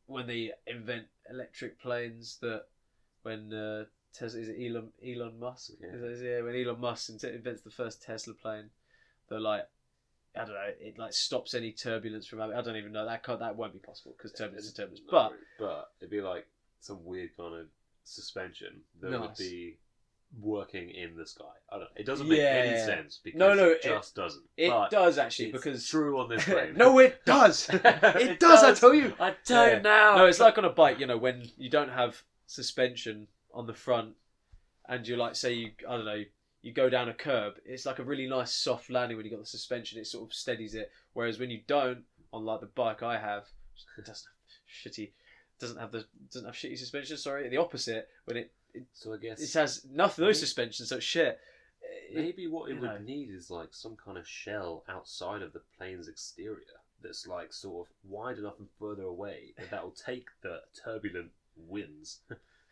when they invent electric planes. That when Tesla is it Elon Musk? Yeah. When Elon Musk invents the first Tesla plane, they're like, I don't know. It like stops any turbulence from having. I don't even know that won't be possible because turbulence is turbulence. But it'd be like some weird kind of suspension that would be working in the sky. I don't know. It doesn't make any sense because it just doesn't. It does actually it's because true on this plane. No, it does. It does. I tell you. I tell you now. No, it's like on a bike. When you don't have suspension on the front, and you like say you go down a curb. It's like a really nice soft landing when you got the suspension. It sort of steadies it. Whereas when you don't, on like the bike I have, it doesn't have shitty suspension. Sorry, the opposite when so I guess it has nothing. No suspension, so it's shit. Maybe what it would need is like some kind of shell outside of the plane's exterior that's like sort of wide enough and further away that will take the turbulent winds.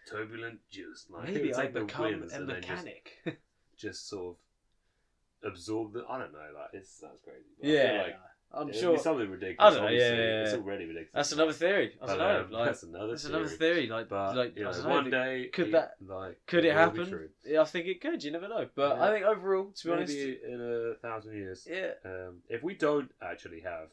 Turbulent juice. Like, maybe I take the become winds a and mechanic. then just sort of absorb the. I don't know. Like it sounds crazy. But Yeah. I feel like I'm it'd sure. be something ridiculous. I don't know. Obviously. Yeah. It's already ridiculous. That's another theory. I don't know. That's another theory. Like, But I don't know, one day could it it will be happen? true. Yeah, I think it could. You never know. But Yeah. I think overall, to be honest, Maybe in 1,000 years. yeah. If we don't actually have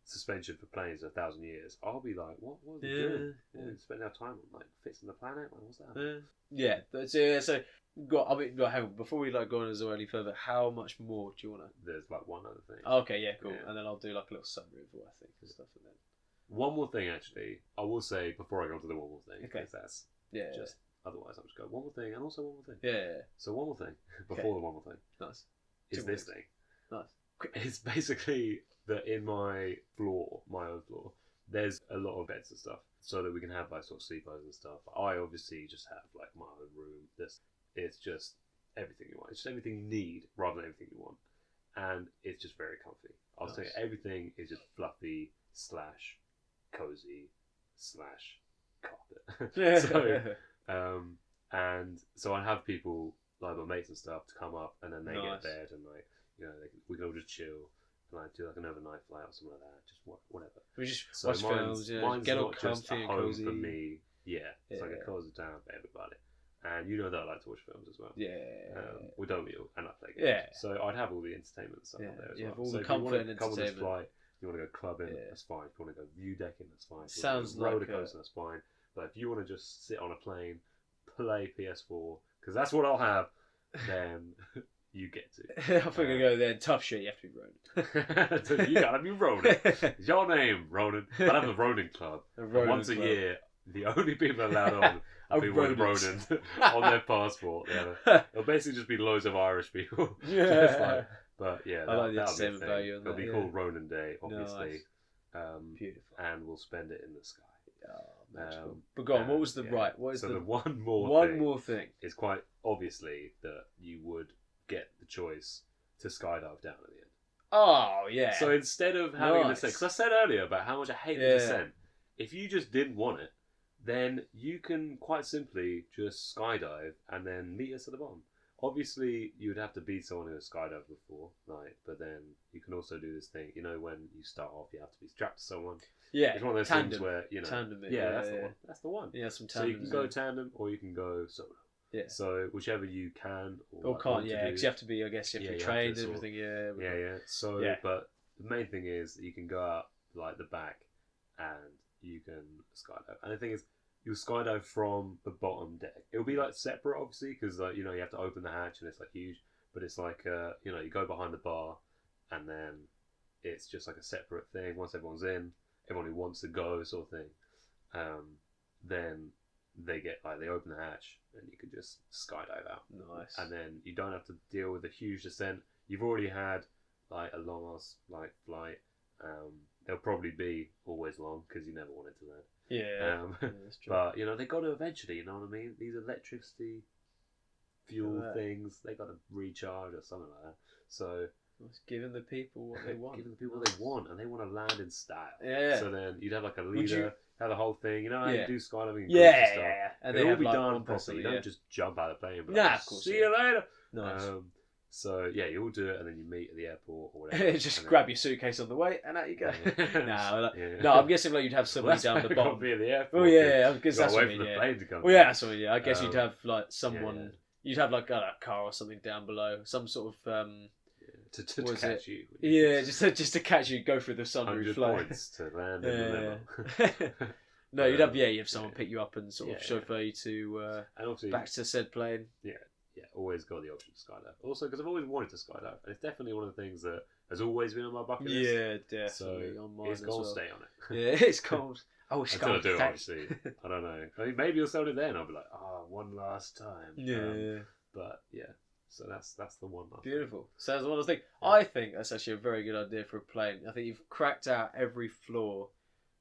suspension for planes in 1,000 years, I'll be like, what are we doing? What are we spending our time on? Like fixing the planet? Like, what's that? Yeah. So hang on, before we go on any further, how much more do you want to? There's like one other thing. Okay, yeah, cool. Yeah. And then I'll do like a little summary of what I think and stuff, and then One more thing, actually, I will say before I go on to the one more thing, Okay. because that's Yeah. just otherwise I'll just go one more thing and also one more thing. Yeah. So one more thing before Okay. the one more thing Nice. is Two this more thing. Nice. It's basically that in my own floor, there's a lot of beds and stuff, so that we can have like sort of sleepovers and stuff. I obviously just have like my own room. It's just everything you want. It's just everything you need rather than everything you want, and it's just very comfy. I'll say everything is just fluffy / cozy / carpet. And so I have people like my mates and stuff to come up, and then they get bed, and like we can all just chill and like do like an overnight flight or something like that. Just whatever. We just So watch films, mine's get all not just comfy a and home cozy. for me. Yeah, it's like a cozy town for everybody. And you know that I like to watch films as well. Yeah. We don't we all? And I play games. Yeah. So I'd have all the entertainment and stuff on there as You well. have all so the if you comfort want and to come on this entertainment. flight, you want to go clubbing, that's fine. If you want to go view decking, that's fine. If you Sounds want to like roller coaster, that's fine. But if you want to just sit on a plane, play PS4, because that's what I'll have, then you get to. I think I go there. Tough shit. You have to be Ronan. So you gotta be Ronan. It's your name, Ronan. I'd have a Ronan club. Once a year, the only people allowed on are people with Ronan on their passport. It'll basically just be loads of Irish people. Yeah. But yeah, I like the that'll be a entertainment thing. value on It'll that, be called Ronan Day, obviously. Nice. Beautiful. And we'll spend it in the sky. Magical. But go on, what was the right? What is so the one more thing is quite obviously that you would get the choice to skydive down at the end. Oh yeah. So instead of having the descent, because I said earlier about how much I hate the descent, if you just didn't want it, then you can quite simply just skydive and then meet us at the bottom. Obviously, you would have to beat someone who has skydived before, right? But then you can also do this thing. You know, when you start off, you have to be strapped to someone. Yeah, it's one of those things where tandem. That's the one. That's the one. Yeah, some tandem. So you can go tandem or you can go solo. Yeah. So whichever you can or can't. Yeah, because you have to be. I guess you have to be trained and everything. Yeah. So, but the main thing is that you can go out like the back and you can skydive. And the thing is, you'll skydive from the bottom deck. It'll be like separate, obviously, because like you have to open the hatch and it's like huge. But it's like you go behind the bar, and then it's just like a separate thing. Once everyone's in, everyone who wants to go, sort of thing, then they open the hatch and you can just skydive out. Nice. And then you don't have to deal with a huge descent. You've already had like a long ass flight. They'll probably be always long because you never want it to land. Yeah, that's true. But they got to eventually. You know what I mean? These electricity fuel things, they got to recharge or something like that. So it's giving the people what they want. Giving the people what they want, and they want to land in style. Yeah. So then you'd have like a leader, have the whole thing. You know how you do skydiving? Yeah. And they all be done properly. You don't just jump out of the plane. But of course. See you later. Nice. So yeah, you all do it, and then you meet at the airport or whatever. Just grab your suitcase on the way, and out you go. No, I'm guessing like you'd have somebody down the bottom. Be at the airport. Oh yeah, I guess that's what I mean. The plane to come. Well, yeah, that's what I mean. I guess you'd have like someone. You'd have like a car or something down below, some sort of to catch you. Yeah, just to catch you, go through the sunroof flight. Points to land in the limo. No, you'd have someone pick you up and sort of chauffeur you to and obviously, back to said plane. Yeah, always got the option to skydive. Also, because I've always wanted to skydive, and it's definitely one of the things that has always been on my bucket list. Yeah, definitely so on mine it's gold stay on it. Yeah, it's cold. Oh, it's until I do, obviously. I don't know. I mean, maybe you'll sell it then. I'll be like, one last time. Yeah. But yeah, so that's the one last. Beautiful. Sounds one of the things. I think that's actually a very good idea for a plane. I think you've cracked out every floor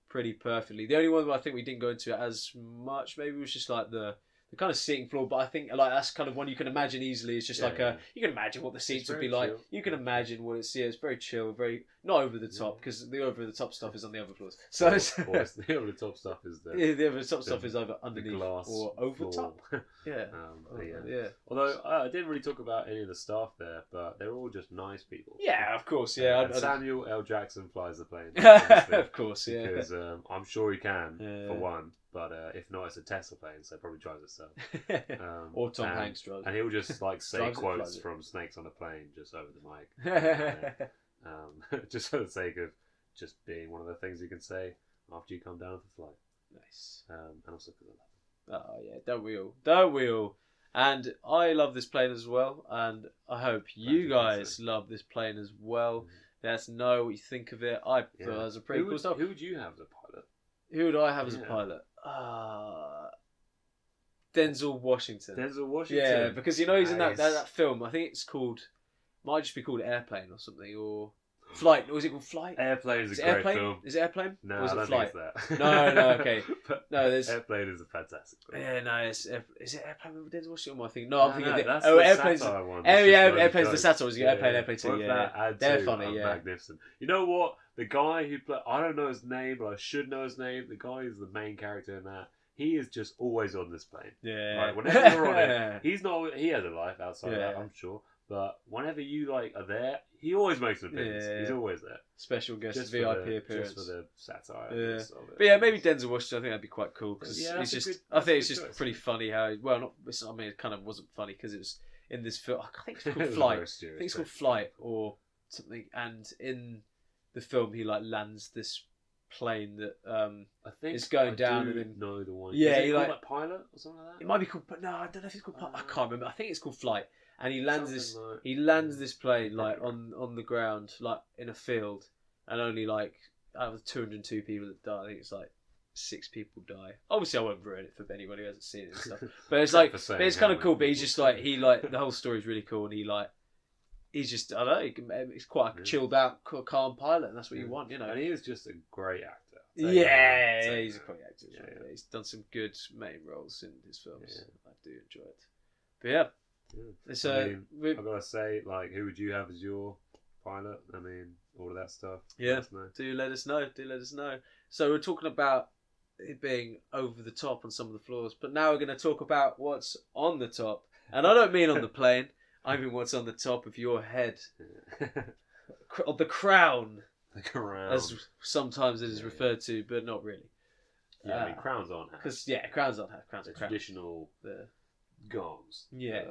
pretty perfectly. The only one that I think we didn't go into as much maybe was just like the kind of seating floor, but I think like that's kind of one you can imagine easily. It's just you can imagine what the seats would be like. You can imagine what it's. Yeah, it's very chill, very not over the top because the over the top stuff is on the other floors. So the over the top stuff is the over the top stuff is either underneath or over the top. Yeah. Yeah. Although I didn't really talk about any of the staff there, but they're all just nice people. Yeah, of course. Yeah. And Samuel L. Jackson flies the plane. Of course, yeah. Because I'm sure he can for one. But if not, it's a Tesla plane, so it probably drives itself. Or Tom Hanks drives. And he'll just like say quotes from Snakes on a Plane just over the mic. Just for the sake of just being one of the things you can say after you come down to flight. Nice. And also because I love it. Oh yeah, don't we all? And I love this plane as well, and I hope you guys love this plane as well. Let us know what you think of it. I thought it was a pretty cool stuff. Who would you have as a pilot? Who would I have as a pilot? Denzel Washington. Denzel Washington. Yeah, because you know he's in that film. I think it's called, might just be called Airplane or something, or Flight. Or is it called Flight? Airplane is a Great Airplane? Film. Is it Airplane? No, or is I it don't Flight? think it's that. No, okay. No, there's Airplane is a fantastic film. Yeah, no, is it Airplane with Denzel Washington? Or am I thinking? No, I'm thinking that's Airplane's. the satire one. Airplane's the satire. Was Airplane 2? Yeah, they're funny. Yeah, magnificent. You know what? The guy who played, I don't know his name, but I should know his name. The guy who's the main character in that. He is just always on this plane. Yeah. Like, whenever you're on it, he's not. He has a life outside of that, I'm sure. But whenever you are there, he always makes an appearance. Yeah. He's always there. Special guest Just VIP appearance. Just for the satire. Yeah. Of it. But yeah, maybe Denzel Washington. I think that'd be quite cool because he's just. I think it's just choice. pretty funny how. Well, not. I mean, it kind of wasn't funny because it was in this film. I think it's called Flight. I think it's called Flight or something. And in the film, he lands this plane that I think is going down and then know the one. Yeah, is it he called Pilot or something like that. It might be called, but no, I don't know if it's called. I can't remember. I think it's called Flight, and he lands this plane on the ground in a field, and only out of the 202 people that die, I think it's 6 people die. Obviously, I won't ruin it for anyone who hasn't seen it and stuff. But it's but it's kind of cool. But he's just the whole story is really cool, and he's just, I don't know, he's quite a chilled out, calm pilot, and that's what you want, you know. And he is just a great actor. Yeah, he's a great actor. Yeah. He's done some good main roles in his films. Yeah. I do enjoy it. But yeah. So, I've got to say, who would you have as your pilot? I mean, all of that stuff. Yeah, do let us know. So we're talking about it being over the top on some of the floors, but now we're going to talk about what's on the top. And I don't mean on the plane. I mean what's on the top of your head. The crown. The crown. As sometimes it is referred to, but not really. Yeah, I mean, crowns aren't hats. Because, crowns aren't hats. Crowns are traditional gongs. Yeah.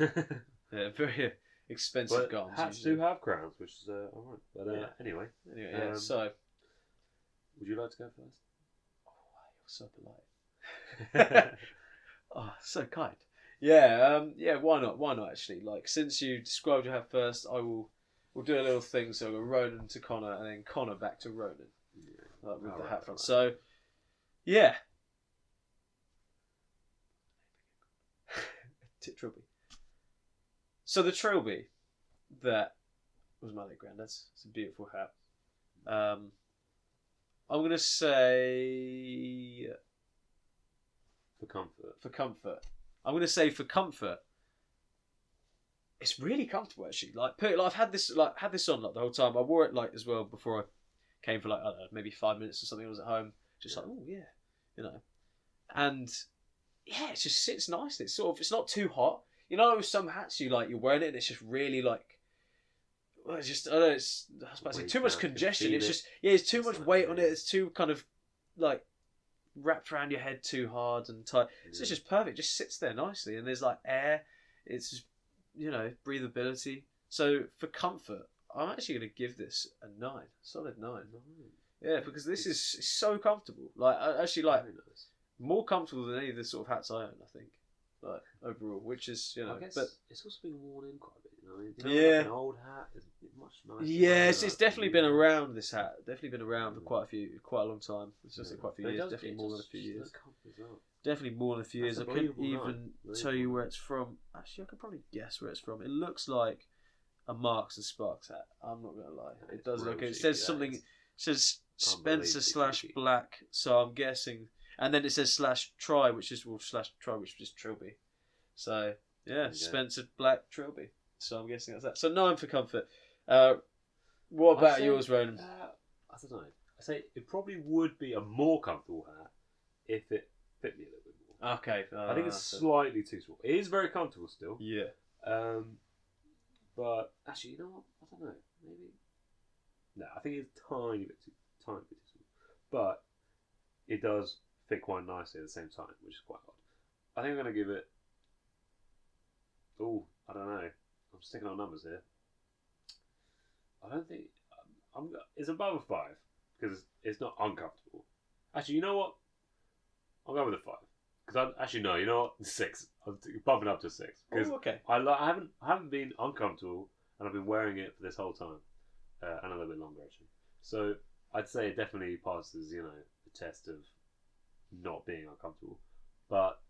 Yeah, very expensive gongs. Hats do have crowns, which is alright. But anyway. So. Would you like to go first? Oh, you're so polite. Oh, so kind. Yeah, why not? Why not, actually? Since you described your hat first, we'll do a little thing. So we'll go Ronan to Connor, and then Connor back to Ronan. Yeah. With the hat front. So, yeah. Trilby. So the Trilby, that was my late granddad's. It's a beautiful hat. I'm going to say... For comfort. I'm going to say for comfort, it's really comfortable actually. I've had this on the whole time. I wore it as well before I came for I don't know, maybe 5 minutes or something. I was at home, just oh yeah, you know. And yeah, it just sits nicely. It's not too hot. You know, with some hats you're wearing it and it's just really it's just I don't know. I was about to say too much congestion. It's just it's too much weight on it. It's too kind of wrapped around your head too hard and tight. So it's just perfect. It just sits there nicely, and there's air. It's just, breathability. So for comfort, I'm actually going to give this a 9, solid 9. Yeah, because this is so comfortable. I actually more comfortable than any of the sort of hats I own. I think, overall, which is I guess, but it's also been worn in quite a bit. An old hat is much nicer. Yes, it's definitely been around. This hat definitely been around for quite a long time. It's just quite a few years. Definitely more than a few years. Definitely more than a few years. I couldn't even tell you where it's from. Actually, I could probably guess where it's from. It looks like a Marks and Sparks hat. I'm not gonna lie. It does look. It says something. It says Spencer /Black. So I'm guessing. And then it says /Try, which is /Try, which is Trilby. So yeah, Spencer Black Trilby. So I'm guessing that's that. So 9 for comfort. What about yours, Ronan? I don't know. I say it probably would be a more comfortable hat if it fit me a little bit more. Okay. I think it's slightly too small. It is very comfortable still. Yeah. But actually, you know what? I don't know. Maybe. No, I think it's tiny bit too small. But it does fit quite nicely at the same time, which is quite odd. I think I'm going to give it. Oh, I don't know. I'm sticking on numbers here. I don't think it's above a 5 because it's not uncomfortable. Actually, you know what? I'll go with a 5 because you know what? 6. I'm bumping up to 6 because okay. I haven't been uncomfortable and I've been wearing it for this whole time. and a little bit longer actually. So I'd say it definitely passes, the test of not being uncomfortable. But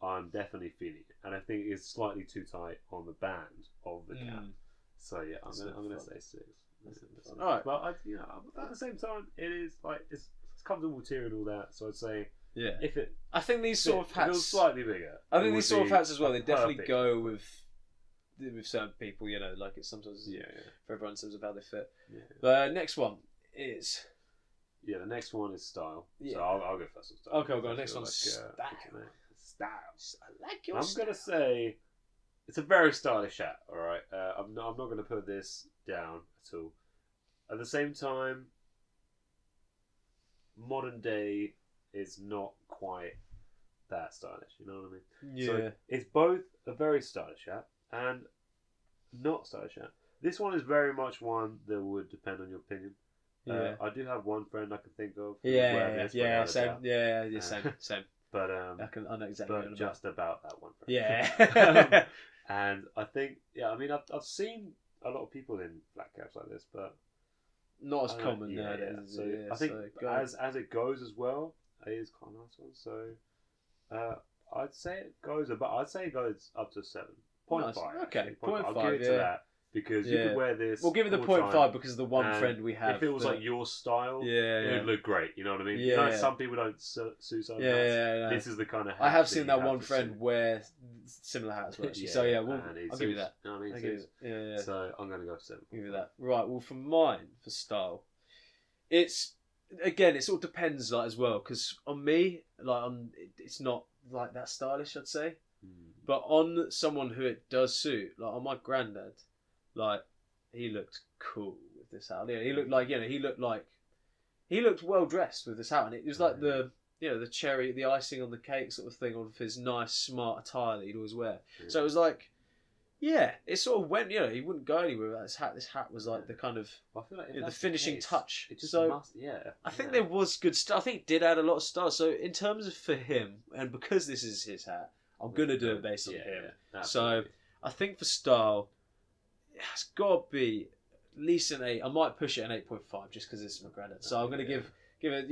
I'm definitely feeling it, and I think it's slightly too tight on the band of the cap. So yeah, I'm gonna say 6. All right, but at the same time, it is like it's comfortable material and all that. So I'd say if it, I think these sort of if it was hats slightly bigger. I think these sort of hats as well. They definitely perfect. go with certain people. Like it's sometimes for everyone in terms of how they fit. Yeah. The next one is. Yeah, the next one is style. Yeah. So I'll go first on style. Okay, I'll go. Next one's style. Style. I like your I'm style. gonna say it's a very stylish hat. All right, I'm not gonna put this down at all. At the same time, modern day is not quite that stylish. You know what I mean? Yeah. So it's both a very stylish hat and not stylish hat. This one is very much one that would depend on your opinion. Yeah. I do have one friend I can think of. Same. But I know exactly. but just about that one friend. Yeah. And I think, I've seen a lot of people in flat caps like this, but Not as common nowadays. So I think as it goes as well, it is quite a nice one. So I'd say it goes up to 7. 0.5. Nice. Okay, 0.5. I'll 0.5, give it to that because you could wear this. We'll give it the all 0.5 time, because of the one and friend we have. if it was like your style, it would look great. You know what I mean? Yeah. Some people don't suit some hats. Yeah. This is the kind of hat I have that seen you that have one to friend suit. wear similar hats. Actually. Yeah, So yeah, and I'll give you that. You know what I mean? I'll give you, yeah. So I'm going to go for 7. I'll give you that. Right. Well, for mine, for style, it's it all depends as well because on me, it's not like that stylish, I'd say. But on someone who it does suit, like on my granddad, he looked cool with this hat. Yeah, he looked well dressed with this hat, and it was like the cherry, the icing on the cake sort of thing of his nice smart attire that he'd always wear. Yeah. So it was like, it sort of went. He wouldn't go anywhere without this hat. This hat was like the kind of I feel like the finishing touch. It just must. I think there was good stuff. I think it did add a lot of style. So in terms of for him, and because this is his hat, I'm gonna do it based on him. So I think for style, it's got to be at least an 8. I might push it an 8.5 just because it's my granddad. So I'm gonna give it give him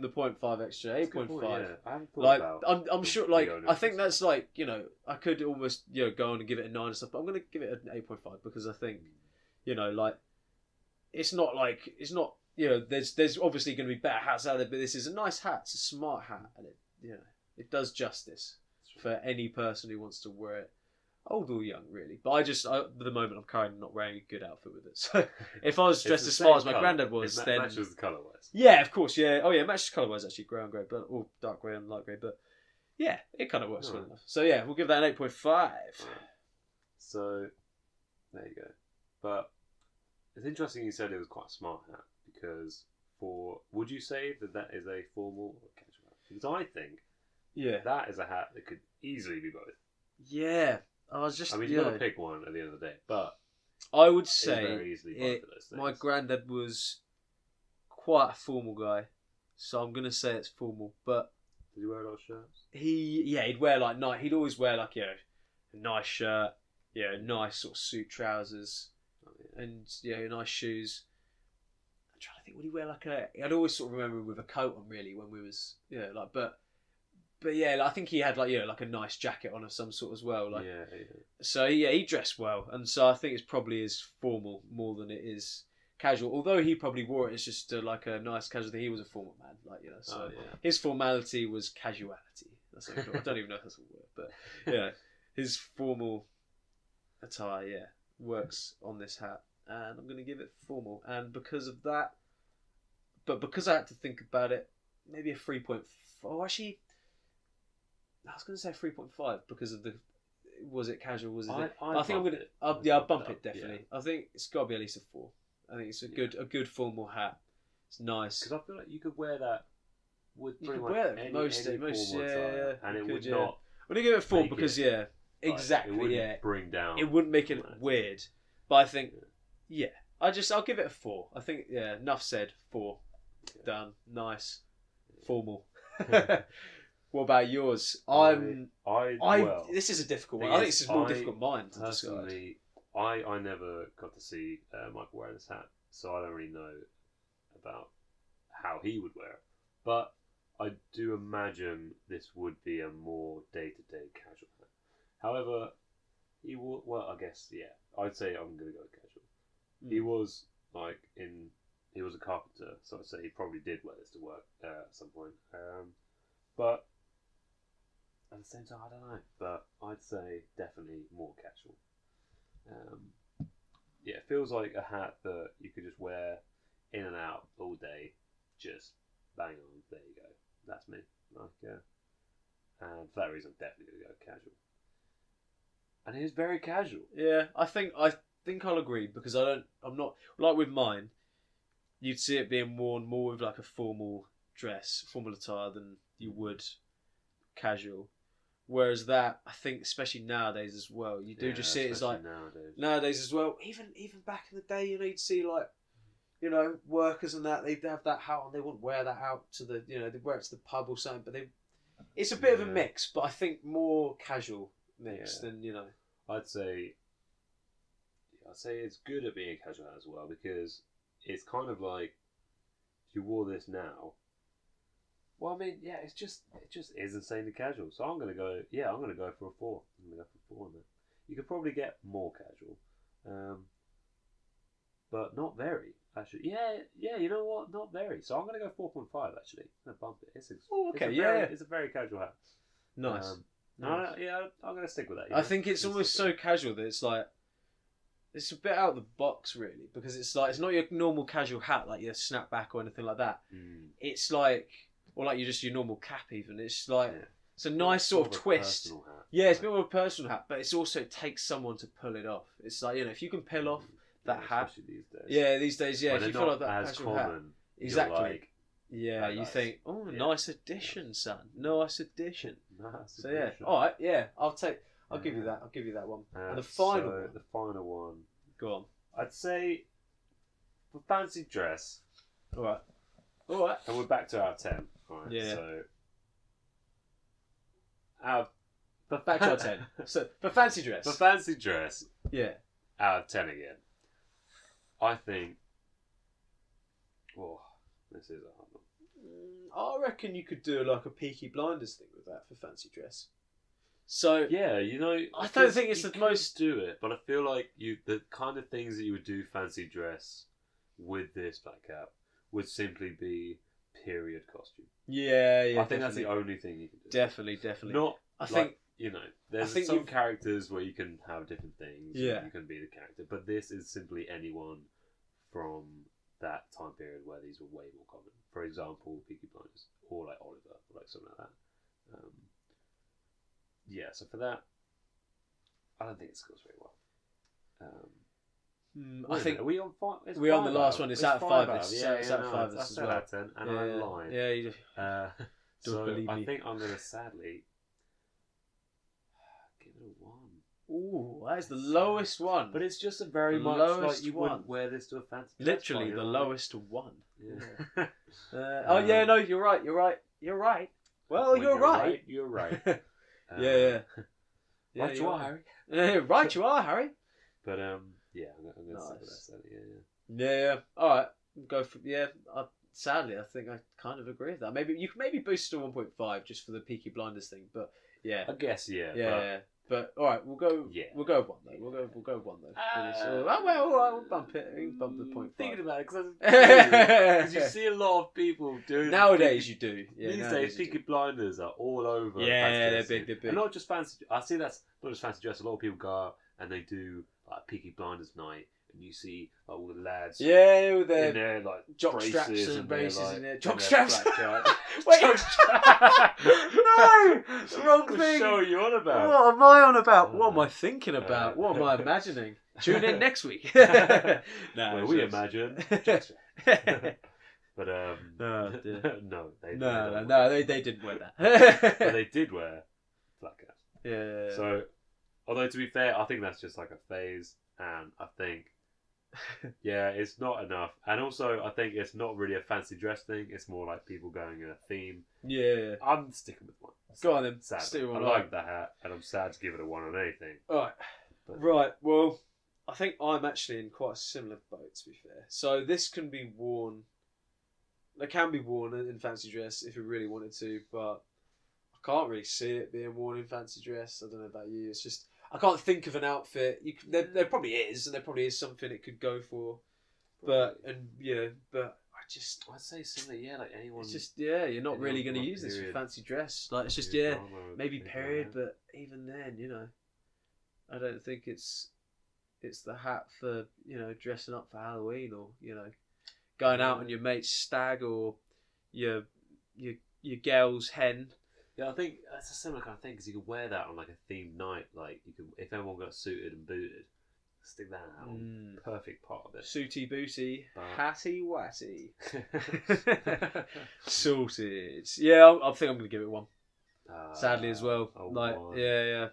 the 0.5 extra, 8.5. I haven't thought about. I'm sure. I think that's I could almost go on and give it a 9 and stuff, but I'm gonna give it an 8.5 because I think it's not there's obviously gonna be better hats out there, but this is a nice hat. It's a smart hat, and it does justice for any person who wants to wear it, old or young, really. But at the moment, I'm currently not wearing a good outfit with it. So if I was dressed as smart as my granddad was, then matches the colour-wise. Yeah, of course. Yeah. Oh, yeah. It matches colour-wise actually, grey and grey, or dark grey and light grey. But yeah, it kind of works well enough. So yeah, we'll give that an 8.5. Right. So there you go. But it's interesting you said it was quite a smart hat because would you say that is a formal or casual hat? Because I think that is a hat that could easily be both. Yeah. You've got to pick one at the end of the day, but I would say very easily both of those things. My granddad was quite a formal guy, so I'm gonna say it's formal. But did he wear a lot of shirts? He'd wear he'd always wear a nice shirt, nice sort of suit trousers, and nice shoes. I'm trying to think, would he wear I'd always sort of remember him with a coat on really when we was But yeah, I think he had a nice jacket on of some sort as well. So he dressed well, and so I think it's probably is formal more than it is casual. Although he probably wore it as just a nice casual thing. He was a formal man, his formality was casuality. That's what I don't even know if that's a word, but his formal attire works on this hat, and I'm going to give it formal. And because of that, but because I had to think about it, maybe a 3.4. Oh, actually. I was going to say 3.5 because of was it casual? Was it? I think I'm going to. I'll bump it definitely. Yeah. I think it's got to be at least a 4. I think it's a good formal hat. It's nice because I feel like you could wear that with pretty much any most and it would not. I'm going to give it a 4 because exactly. It wouldn't bring down. It wouldn't make it weird, but I think I'll give it a 4. I think enough said. 4 done. Nice, formal. What about yours? This is a difficult one. I think this is more difficult mine to personally, decide. I never got to see Michael wear this hat. so I don't really know about how he would wear it. But I do imagine this would be a more day-to-day casual hat. However, he will. Well, I guess I'd say I'm gonna go casual. He was he was a carpenter, so I'd say he probably did wear this to work at some point. But at the same time, I don't know. But I'd say definitely more casual. It feels like a hat that you could just wear in and out all day. Just bang on. There you go. That's me. And for that reason, I'm definitely gonna go casual. And it is very casual. Yeah, I think I'll agree because I'm not like with mine. You'd see it being worn more with like a formal attire than you would casual. Whereas that, I think, especially nowadays as well, you do just see it as like nowadays as well. Even back in the day, you'd see like, workers and that they'd have that hat on. They wouldn't wear that out to the, they'd wear it to the pub or something. But it's a bit of a mix. But I think more casual mix than I'd say it's good at being a casual hat as well because it's kind of like if you wore this now. Well, I mean, it just is insanely casual. So I'm gonna go for a 4. I'm gonna go for a 4 on that. You could probably get more casual, but not very. Actually, you know what? Not very. So I'm gonna go 4.5. Actually, I'm gonna bump it. It's a very casual hat. Nice. Nice. I'm gonna stick with that. I think it's almost so casual that it's like it's a bit out of the box, really, because it's like it's not your normal casual hat like your snapback or anything like that. It's like. Or like your normal cap even. It's like it's a nice sort of twist. Yeah, it's a bit more of a personal hat, but it takes someone to pull it off. It's like, if you can pull off that hat. These days. Yeah, these days, if you feel like that as casual common, hat. Exactly. Like, you think, nice addition, son. Nice addition. Nice so addition. Alright, I'll give you that. I'll give you that one. And the final one. The final one. Go on. I'd say for fancy dress. Alright. And we're back to our 10. Right, yeah. So, back to our 10. So, for fancy dress. Yeah. Out of 10 again. I think. Oh, this is a hard one. I reckon you could do like a Peaky Blinders thing with that for fancy dress. So yeah, I don't think it's the most do it, but I feel like the kind of things that you would do fancy dress with this black cap would simply be period costume. Yeah. I think that's the only thing you can do. Definitely. Not. I think there's some characters where you can have different things. Yeah. You can be the character, but this is simply anyone from that time period where these were way more common. For example, Peaky Blinders or like Oliver, or like something like that. So for that, I don't think it scores very well. I think are we on 5? We're on the last one. It's out of 5. It's out of 5 that's as well. Out of 10, and I lied. Yeah, you so believe I me. think I'm going to sadly give it a 1. Ooh, that is the lowest one. But it's just a very much like you wouldn't wear this to a fancy dress Literally party, the lowest one. Yeah. No, you're right. Well, you're right. You're right. Yeah. Right you are, Harry. Right you are, Harry. But I'm gonna stick with that. Sadly, Yeah. All right, go for sadly, I think I kind of agree with that. Maybe you can boost it to 1.5 just for the Peaky Blinders thing, but yeah. I guess Yeah. But all right, we'll go. Yeah. We'll go with 1 though. We'll go with 1 though. We'll bump it. We can bump the 0.5. Thinking about it because you see a lot of people doing nowadays. You do. Yeah, these days, Peaky Blinders are all over. Yeah, they're big. And not just fancy. I see that's not just fancy dress. A lot of people go out and they do like Peaky Blinders night, and you see like all the lads. Yeah, with their in their like jock straps and braces like, in there. Jock straps. Wait, no, wrong thing. What are you on about? What am I on about? What am I thinking about? What am I imagining? Tune in next week. Where we imagine. But no, they didn't wear that. But they did wear black cap. Yeah. So, although to be fair, I think that's just like a phase, and I think, it's not enough. And also, I think it's not really a fancy dress thing. It's more like people going in a theme. Yeah. I'm sticking with 1. Go on then. Sad. I like the hat, and I'm sad to give it a 1 on anything. Alright. Right, well, I think I'm actually in quite a similar boat, to be fair. So this can be worn. It can be worn in fancy dress if you really wanted to, but I can't really see it being worn in fancy dress. I don't know about you. It's just I can't think of an outfit. There probably is, and there probably is something it could go for, but I'd say similar. Yeah, like anyone. It's just you're not really going to from a use this for period- fancy dress. Like it's just period drama or maybe anything period, like that. but even then, I don't think it's the hat for dressing up for Halloween or going out on your mate's stag or your girl's hen. Yeah, I think that's a similar kind of thing because you can wear that on like a themed night. Like you can, if everyone got suited and booted, stick that out. Perfect part of it. Sooty booty, But- hatty watty, sorted. Yeah, I think I'm gonna give it one. Sadly as well. One. Yeah.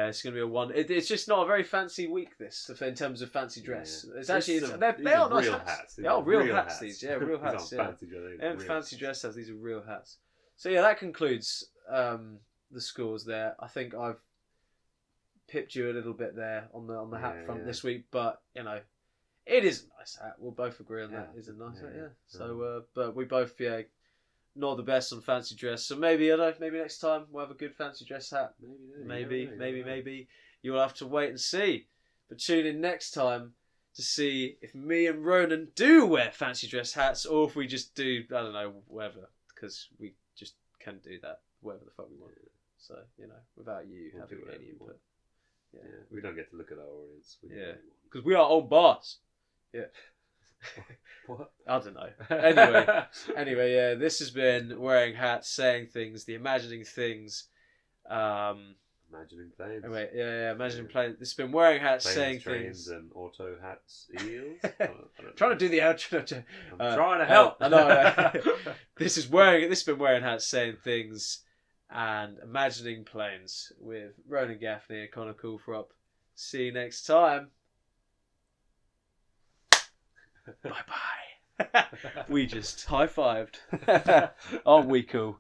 It's gonna be a one. It's just not a very fancy week this in terms of fancy dress. Yeah. It's actually These they are nice real hats. These They are are real hats. These real hats. These aren't fancy dress, And real fancy hats. dress hats. These are real hats. So yeah, that concludes the scores there. I think I've pipped you a little bit there on the hat front this week, but it is a nice hat. We'll both agree on that. It's a nice hat, yeah. So, but we both not the best on fancy dress. So maybe maybe next time we'll have a good fancy dress hat. Maybe you'll have to wait and see. But tune in next time to see if me and Ronan do wear fancy dress hats, or if we just do whatever, because we just can do that whatever the fuck we want. So without you having any input. Yeah, we don't get to look at our audience. Because we are on bars. Yeah. What? I don't know. Anyway, yeah, this has been Wearing Hats, Saying Things, the Imagining Things. Imagining planes. Anyway, imagining planes. This has been Wearing Hats, Planes, Saying trains, Things. and auto hats, eels. Trying to do the outro. I'm trying to help. I know. This has been Wearing Hats, Saying Things, and Imagining Planes with Ronan Gaffney and Connor Calthrop. See you next time. Bye bye. We just high-fived. Aren't we cool?